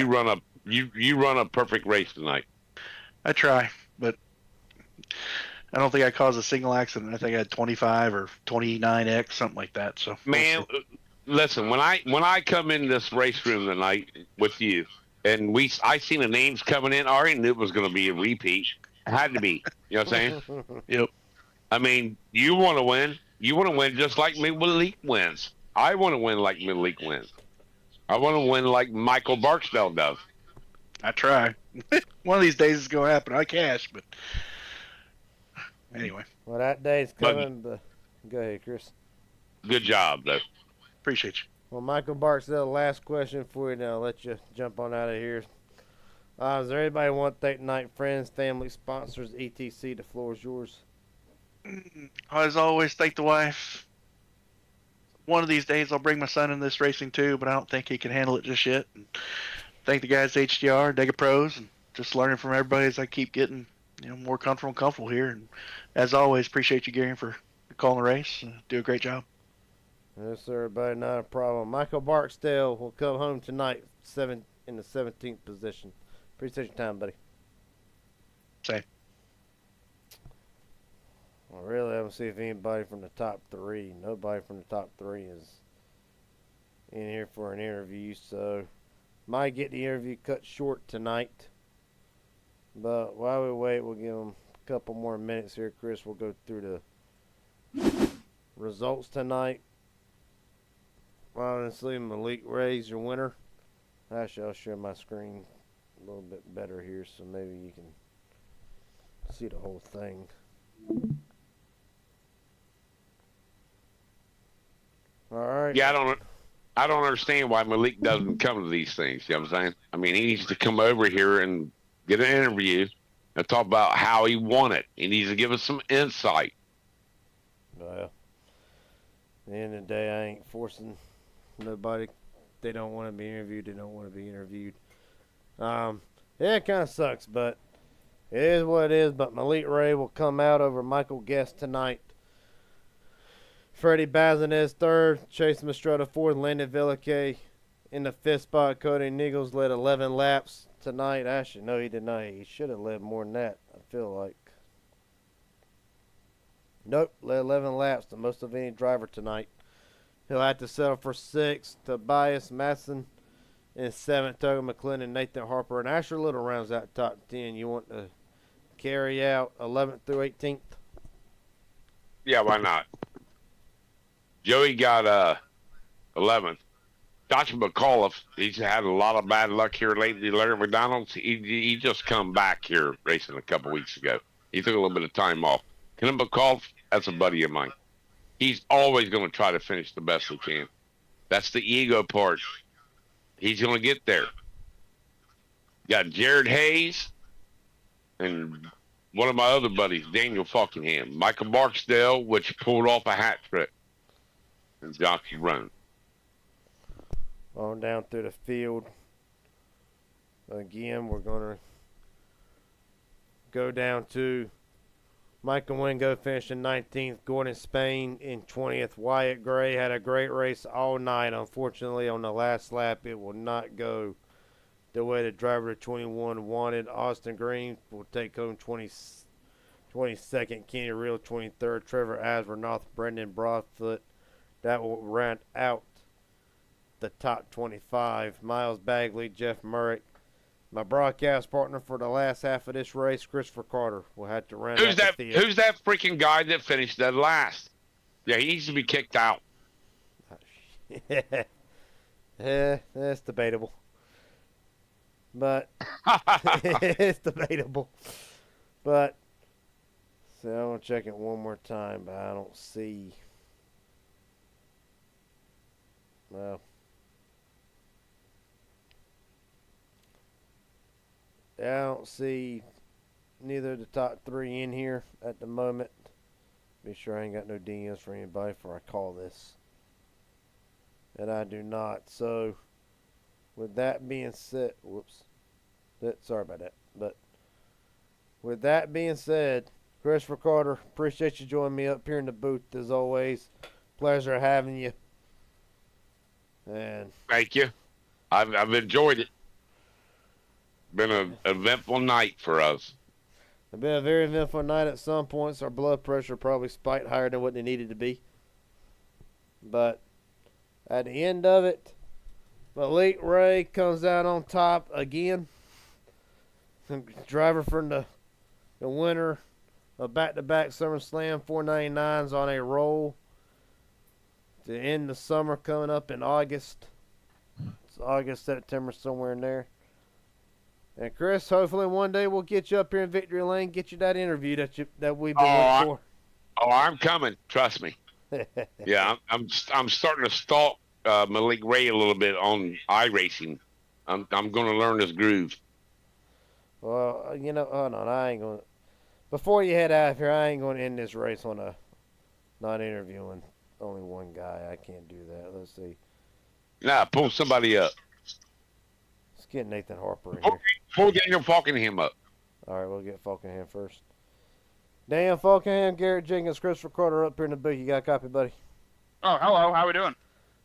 you run a perfect race tonight. I try, but I don't think I caused a single accident. I think I had 25 or 29X, something like that. So Man, listen, when I come in this race room tonight with you, and I seen the names coming in, I already knew it was going to be a repeat. It had to be. You know what I'm saying? Yep. I mean, you want to win. You want to win just like Malik wins. I want to win like Malik wins. I want to win like Michael Barksdale does. I try. One of these days it's going to happen. I cash, but anyway, Well, that day's coming. But go ahead, Chris. Good job, though. appreciate you. Well, Michael Barksdale, last question for you. Now, I'll let you jump on out of here. Is there anybody want to thank tonight? Friends, family, sponsors, etc. The floor is yours. As always, thank the wife. One of these days I'll bring my son in this racing too, but I don't think he can handle it just yet. And thank the guys at HDR, Dega Pros, and just learning from everybody as I keep getting more comfortable here. And as always, appreciate you, Gary, for calling the race. Do a great job. Yes, sir, buddy, not a problem. Michael Barksdale will come home tonight, in the 17th position. Appreciate your time, buddy. Same. Well, really, I don't see if anybody from the top three. Nobody from the top three is in here for an interview, so might get the interview cut short tonight. But while we wait, we'll give them a couple more minutes here. Chris, we'll go through the results tonight. Honestly, Malik Ray's your winner. Actually, I'll share my screen a little bit better here so maybe you can see the whole thing. All right. Yeah, I don't understand why Malik doesn't come to these things. You know what I'm saying? I mean, he needs to come over here and get an interview and talk about how he won it. He needs to give us some insight. Well, at the end of the day, I ain't forcing nobody. They don't want to be interviewed. They don't want to be interviewed. Yeah, it kind of sucks, but it is what it is. But Malik Ray will come out over Michael Guest tonight. Freddie Bazinez third, Chase Mastrota fourth, Landon Villake in the fifth spot. Cody Nichols led 11 laps tonight. Actually, no, he did not. He should have led more than that, I feel like. Nope, led 11 laps, the most of any driver tonight. He'll have to settle for sixth. Tobias Matson in seventh. Togo McClendon, Nathan Harper, and Asher Little rounds out top 10. You want to carry out 11th through 18th? Yeah, why not? Joey got 11th. Josh McAuliffe, he's had a lot of bad luck here lately. Larry McDonald's, he just come back here racing a couple weeks ago. He took a little bit of time off. Ken McAuliffe, that's a buddy of mine. He's always going to try to finish the best he can. That's the ego part. He's going to get there. Got Jared Hayes and one of my other buddies, Daniel Falkingham. Michael Barksdale, which pulled off a hat trick. And Jockey Run. On down through the field. Again, we're going to go down to Michael Wingo finishing 19th, Gordon Spain in 20th. Wyatt Gray had a great race all night. Unfortunately, on the last lap, it will not go the way the driver to 21 wanted. Austin Green will take home 22nd, Kenny Real 23rd, Trevor Asbernoth, Brendan Broadfoot. That will round out the top 25. Miles Bagley, Jeff Murray. My broadcast partner for the last half of this race, Christopher Carter, will have to run Who's out that? the field. Who's that freaking guy that finished dead last? Yeah, he needs to be kicked out. That's debatable. But it's debatable. But so I'm gonna check it one more time, but I don't see. Well, I don't see neither of the top three in here at the moment. Be sure I ain't got no DMs for anybody before I call this. And I do not. So, with that being said, sorry about that. But with that being said, Christopher Carter, appreciate you joining me up here in the booth as always. Pleasure having you. And Thank you. I've enjoyed it. Been an eventful night for us. it's been a very eventful night at some points. Our blood pressure probably spiked higher than what they needed to be. But at the end of it, Malik Ray comes out on top again. Driver from the winner of back-to-back SummerSlam 499s on a roll to end the summer coming up in August. It's August, September, somewhere in there. And Chris, hopefully one day we'll get you up here in Victory Lane, get you that interview that we've been waiting for. Oh, I'm coming. Trust me. Yeah, I'm starting to stalk Malik Ray a little bit on iRacing. I'm going to learn his groove. Well, hold on, I ain't going to. Before you head out of here, I ain't going to end this race on not interviewing only one guy. I can't do that. Let's see. Nah, pull somebody up. Let's get Nathan Harper in here. Pull Daniel Falkenham up. All right, we'll get Falkenham first. Dan Falkenham, Garrett Jenkins, Christopher Carter up here in the booth. You got a copy, buddy? Oh, hello. How we doing?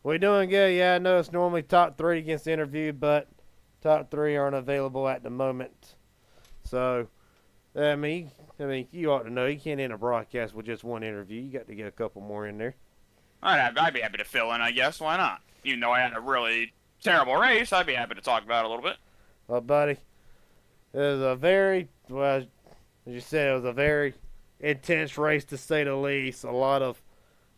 We doing good. Yeah, I know it's normally top three against the interview, but top three aren't available at the moment. So, I mean, you ought to know you can't end a broadcast with just one interview. You got to get a couple more in there. I'd be happy to fill in, I guess. Why not? Even though I had a really terrible race, I'd be happy to talk about it a little bit. Well, buddy, it was a very, well, as you said, it was a very intense race to say the least. A lot of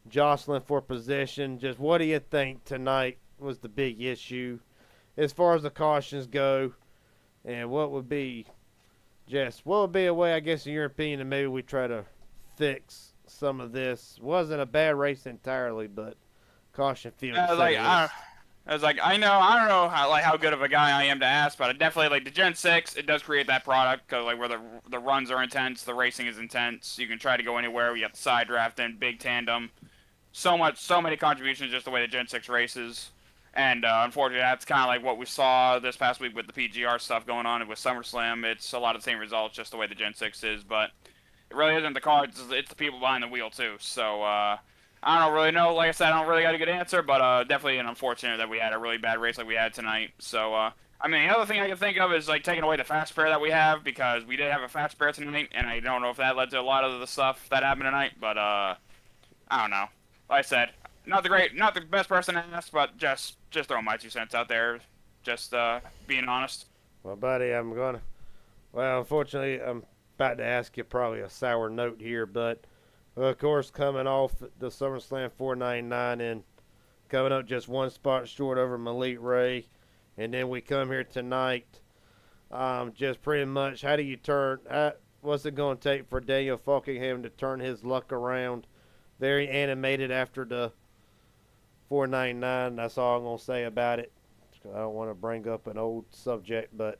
jostling for position. Just what do you think tonight was the big issue as far as the cautions go? And what would be a way, I guess, in your opinion, that maybe we try to fix some of this? Wasn't a bad race entirely, but caution field. I don't know how good of a guy I am to ask, but I definitely like the Gen 6. It does create that product because where the runs are intense, the racing is intense. You can try to go anywhere. We got the side draft in, big tandem, so many contributions just the way the Gen 6 races. And unfortunately, that's kind of like what we saw this past week with the PGR stuff going on with SummerSlam. It's a lot of the same results, just the way the Gen 6 is, but it really isn't the cards. It's the people behind the wheel, too. So, I don't really know. Like I said, I don't really got a good answer, but definitely unfortunate that we had a really bad race like we had tonight. So, I mean, the other thing I can think of is, like, taking away the fast pair that we have, because we did have a fast pair tonight, and I don't know if that led to a lot of the stuff that happened tonight, but, I don't know. Like I said, not the best person to ask, but just throwing my 2 cents out there, just being honest. Well, buddy, unfortunately, I'm about to ask you probably a sour note here, but of course, coming off the SummerSlam 499 and coming up just one spot short over Malik Ray, and then we come here tonight, just pretty much, how do you what's it going to take for Daniel Falkingham to turn his luck around? Very animated after the 499. That's all I'm going to say about it. I don't want to bring up an old subject, but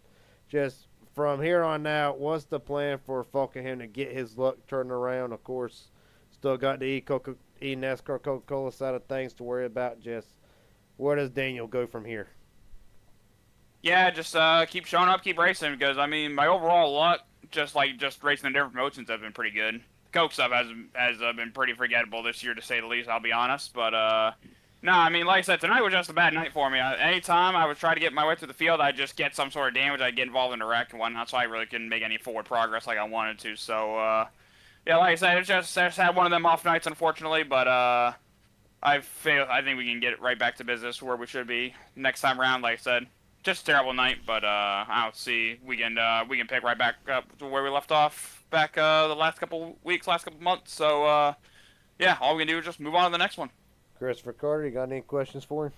just from here on out, what's the plan for Falkingham to get his luck turned around? Of course, still got the NASCAR Coca-Cola side of things to worry about. Just where does Daniel go from here? Yeah, just keep showing up, keep racing, because I mean, my overall luck, just racing in different promotions, have been pretty good. Coke stuff has been pretty forgettable this year, to say the least. I'll be honest, but no, I mean, like I said, tonight was just a bad night for me. Anytime I would try to get my way through the field, I'd just get some sort of damage. I'd get involved in a wreck and whatnot, so I really couldn't make any forward progress like I wanted to. So yeah, like I said, it's just had one of them off nights, unfortunately, but I think we can get it right back to business where we should be next time around. Like I said, just a terrible night, but I'll see. We can pick right back up to where we left off back the last couple weeks, last couple months. So yeah, all we can do is just move on to the next one. Christopher Carter, you got any questions for him?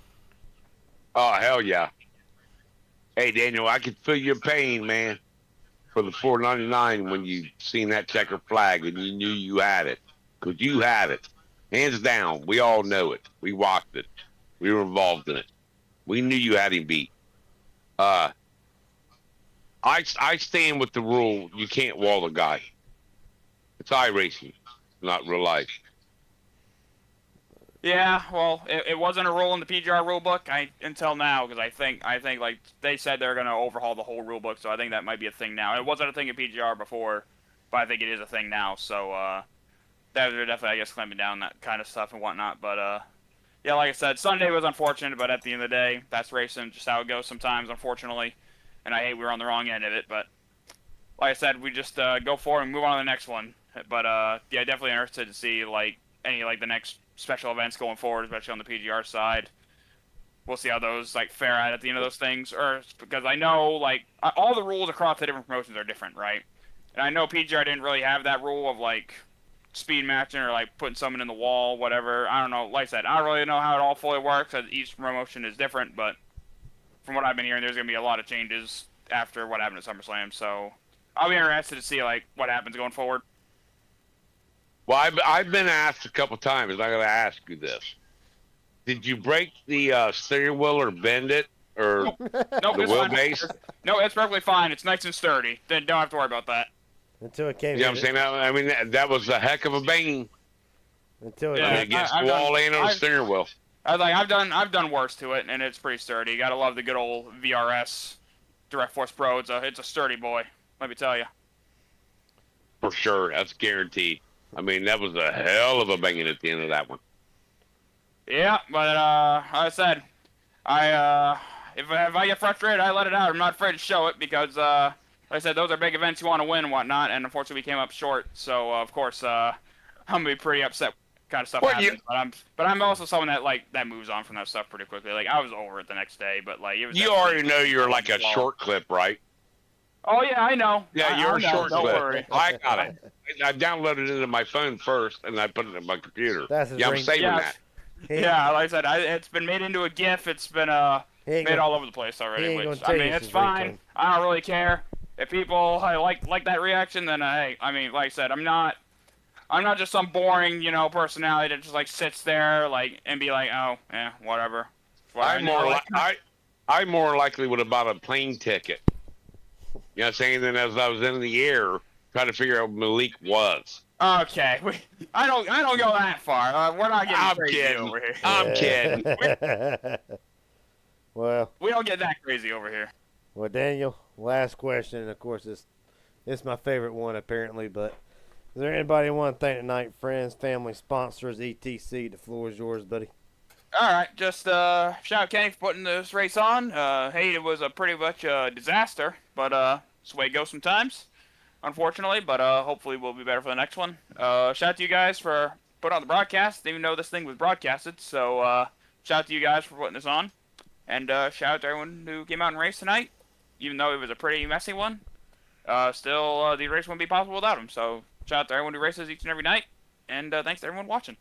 Oh, hell yeah. Hey, Daniel, I could feel your pain, man, for the 499 when you seen that checker flag and you knew you had it. Because you had it. Hands down. We all know it. We watched it. We were involved in it. We knew you had him beat. I stand with the rule, you can't wall a guy. It's iRacing, not real life. Yeah, well, it wasn't a rule in the PGR rulebook until now, because I think like they said they're gonna overhaul the whole rulebook, so I think that might be a thing now. It wasn't a thing in PGR before, but I think it is a thing now. So they're definitely, I guess, clamping down that kind of stuff and whatnot. But yeah, like I said, Sunday was unfortunate, but at the end of the day, that's racing, just how it goes sometimes, unfortunately. And I hate we were on the wrong end of it, but like I said, we just go forward and move on to the next one. But yeah, definitely interested to see like any like the next special events going forward, especially on the PGR side. We'll see how those like fare out at the end of those things, or because I know like all the rules across the different promotions are different, right? And I know PGR didn't really have that rule of like speed matching or like putting someone in the wall, whatever. I don't know. Like I said, I don't really know how it all fully works, as each promotion is different. But from what I've been hearing, there's gonna be a lot of changes after what happened at SummerSlam. So I'll be interested to see like what happens going forward. Well, I've been asked a couple times, and I got to ask you this. Did you break the steering wheel or bend it? Or Nope, the it's fine. wheelbase? No, it's perfectly fine. It's nice and sturdy. Then don't have to worry about that. Until it came You know what I'm saying? I mean, that was a heck of a bang Until it Yeah. against I've the wall done- and on the I've- steering wheel. I've done worse to it, and it's pretty sturdy. You gotta love the good old VRS Direct Force Pro. It's a sturdy boy. Let me tell you. For sure. That's guaranteed. I mean, that was a hell of a banging at the end of that one. Yeah, but like I said, if I get frustrated, I let it out. I'm not afraid to show it because like I said, those are big events you want to win and whatnot, and unfortunately we came up short. So of course I'm gonna be pretty upset. Kind of stuff Well, happens, but I'm also someone that moves on from that stuff pretty quickly. Like I was over it the next day, but like it was. You definitely- already know you're like a short clip, right? Oh yeah, I know. Yeah, I you're a know, short don't clip. worry. I got it. I downloaded it into my phone first, and I put it in my computer. That's his Yeah, I'm ring- saving Yeah. that. Yeah, like I said, it's been made into a GIF. It's been He ain't made gonna- all over the place he already. ain't Which gonna I tell mean, you it's his fine. ringtone. I don't really care if people like that reaction. Then hey, I mean, like I said, I'm not just some boring personality that just like sits there like and be like, oh yeah, whatever. I more likely would have bought a plane ticket. You know what I'm saying? Then as I was in the air, trying to figure out who Malik was. Okay, I don't go that far. We're not getting I'm crazy kidding. over here. I'm kidding. Well, We don't get that crazy over here. well, Daniel, last question. Of course, it's my favorite one apparently. But is there anybody you want to thank tonight? Friends, family, sponsors, etc. The floor is yours, buddy. All right, just shout out Kenny for putting this race on. Hey, it was a pretty much a disaster, but it's the way it goes sometimes, unfortunately. But hopefully we'll be better for the next one. Shout out to you guys for putting on the broadcast, even though this thing was broadcasted. So shout out to you guys for putting this on, and shout out to everyone who came out and raced tonight, even though it was a pretty messy one. Still, the race wouldn't be possible without them. So shout out to everyone who races each and every night, and thanks to everyone watching.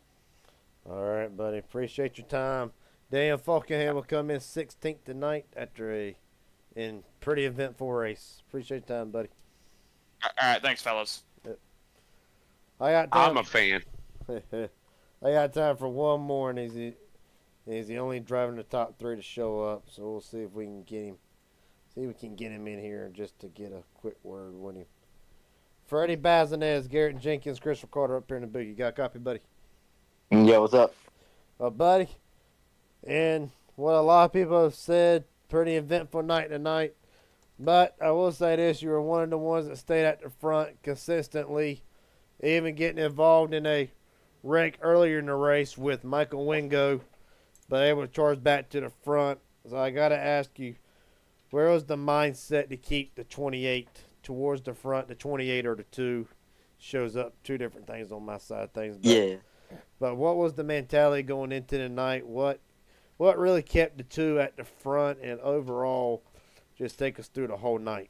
All right, buddy. Appreciate your time. Daniel Falkenham will come in 16th tonight after a pretty eventful race. Appreciate your time, buddy. All right, thanks, fellas. I got time. I'm a fan. I got time for one more, and he's the only driver in the top 3 to show up. So we'll see if we can get him. See if we can get him in here just to get a quick word with him. Freddie Bazinez, Garrett Jenkins, Christopher Carter up here in the booth. You got a copy, buddy? Yeah, what's up? Buddy. And what a lot of people have said pretty eventful night tonight. But I will say this, you were one of the ones that stayed at the front consistently, even getting involved in a wreck earlier in the race with Michael Wingo, but able to charge back to the front. So I got to ask you, where was the mindset to keep the 28 towards the front, the 28 or the 2? Shows up two different things on my side of things. But, Yeah. But what was the mentality going into the night? What really kept the 2 at the front, and overall just take us through the whole night?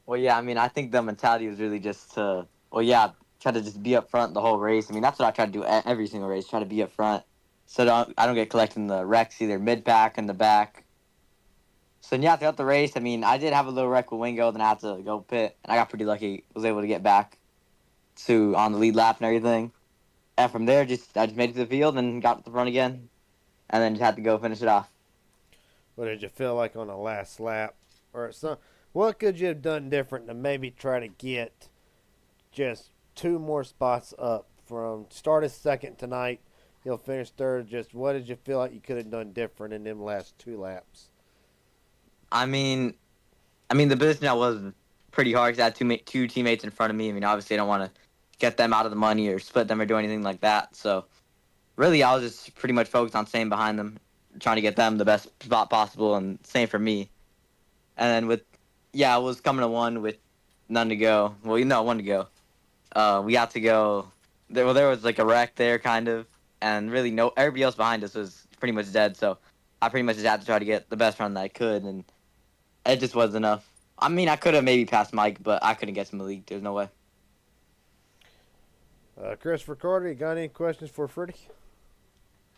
Well, yeah, I mean, I think the mentality was really just to, try to just be up front the whole race. I mean, that's what I try to do every single race, try to be up front so I don't get collecting the wrecks either mid-pack in the back. So, yeah, throughout the race, I mean, I did have a little wreck with Wingo, then I had to go pit, and I got pretty lucky, was able to get back on the lead lap and everything. And from there, I just made it to the field and got to the front again, and then just had to go finish it off. What did you feel like on the last lap? What could you have done different to maybe try to get just 2 more spots up from started second tonight? You'll finish third. Just what did you feel like you could have done different in them last 2 laps? I mean, the position I was pretty hard because I had two teammates in front of me. I mean, obviously, I don't want to get them out of the money or split them or do anything like that. So, really, I was just pretty much focused on staying behind them, trying to get them the best spot possible, and same for me. And then I was coming to 1 with none to go. Well, 1 to go. We got to go. There was like a wreck there, kind of, and really everybody else behind us was pretty much dead. So, I pretty much just had to try to get the best run that I could, and it just wasn't enough. I mean, I could have maybe passed Mike, but I couldn't get to Malik. There's no way. Christopher Carter, you got any questions for Freddie?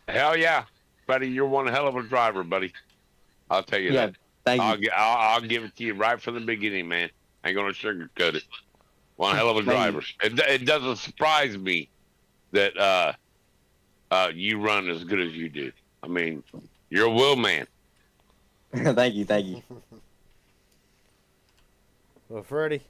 Hell yeah, buddy. You're one hell of a driver, buddy. I'll tell you that. Thank you. I'll give it to you right from the beginning, man. I ain't gonna sugarcoat it. One hell of a driver. It doesn't surprise me that you run as good as you do. I mean, you're a will man. Thank you. Well, Freddie,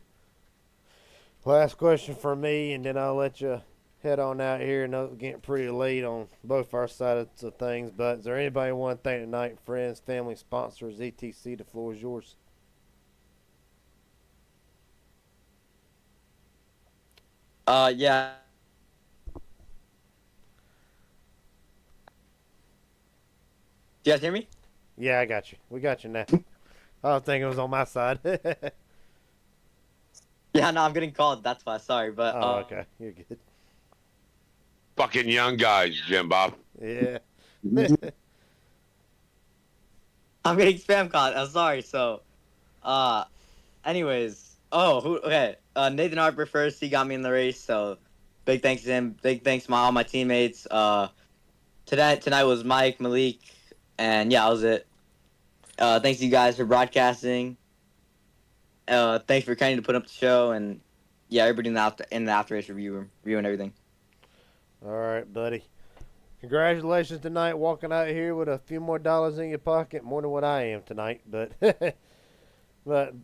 last question for me, and then I'll let you head on out here. I know it's getting pretty late on both our sides of things, but is there anybody want to thank tonight? Friends, family, sponsors, etc. The floor is yours. Yeah. Do you guys hear me? Yeah, I got you. We got you now. I don't think it was on my side. Yeah, no, I'm getting called. That's why. Sorry, but. Oh, okay. You're good. Fucking young guys, Jim Bob. Yeah. I'm getting spam called. I'm sorry. So, anyways. Okay. Nathan Harper first. He got me in the race. So, big thanks to him. Big thanks to all my teammates. Tonight was Mike, Malik, and yeah, that was it. Thanks to you guys for broadcasting. Thanks for Kenny to put up the show, and yeah, everybody in the after race review and everything. All right, buddy. Congratulations tonight, walking out here with a few more dollars in your pocket, more than what I am tonight. But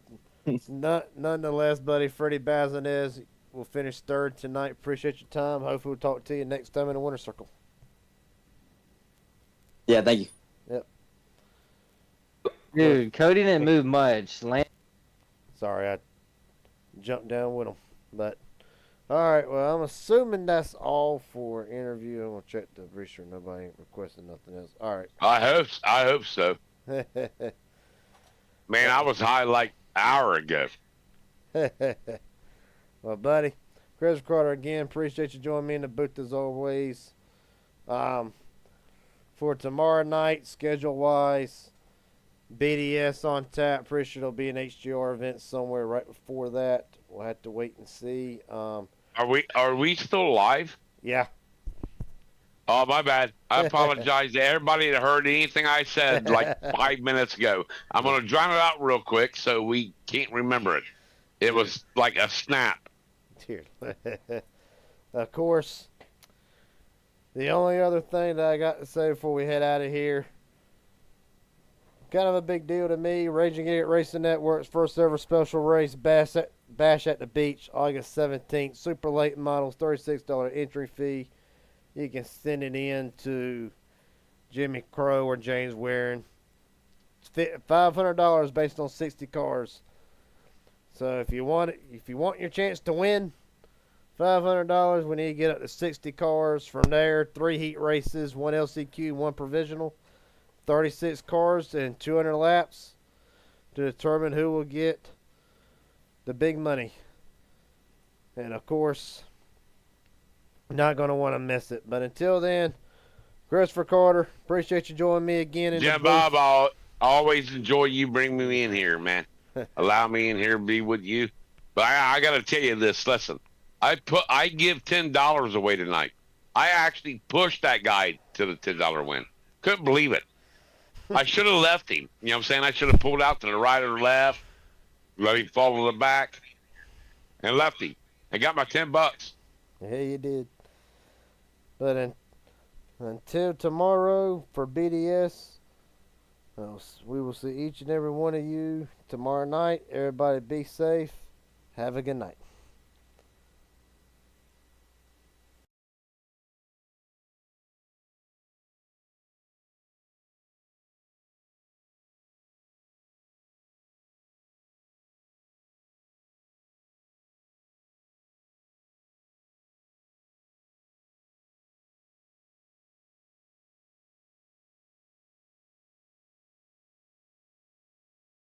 nonetheless, buddy, Freddie Bazinez will finish third tonight. Appreciate your time. Hopefully we'll talk to you next time in the Winter Circle. Yeah, thank you. Yep. Dude, Cody didn't move much. Sorry, I jumped down with him. But, all right, well, I'm assuming that's all for interview. I'm going to check to be sure nobody ain't requesting nothing else. All right. I hope so. Man, I was high like an hour ago. Well, buddy, Chris Carter again. Appreciate you joining me in the booth as always. For tomorrow night, schedule-wise, BDS on tap. Pretty sure there'll be an HGR event somewhere right before that. We'll have to wait and see. Are we still live? Yeah. Oh, my bad. I apologize to everybody that heard anything I said like 5 minutes ago. I'm going to drown it out real quick so we can't remember it. It was like a snap. Of course, the only other thing that I got to say before we head out of here, kind of a big deal to me, Raging Idiot Racing Network's first ever special race, Bash at the Beach, August 17th. Super late models, $36 entry fee. You can send it in to Jimmy Crow or James Waring. $500 based on 60 cars. So if you want your chance to win $500, we need to get up to 60 cars. From there, 3 heat races, 1 LCQ, 1 provisional, 36 cars and 200 laps to determine who will get the big money. And of course, not going to want to miss it. But until then, Christopher Carter, appreciate you joining me again. In Jim the booth. Bob, I always enjoy you bringing me in here, man. Allow me in here to be with you. But I got to tell you this. Listen, I give $10 away tonight. I actually pushed that guy to the $10 win. Couldn't believe it. I should have left him. You know what I'm saying? I should have pulled out to the right or left, let him fall to the back, and left him. I got my $10. Yeah, you did. But until tomorrow for BDS, we will see each and every one of you tomorrow night. Everybody be safe. Have a good night.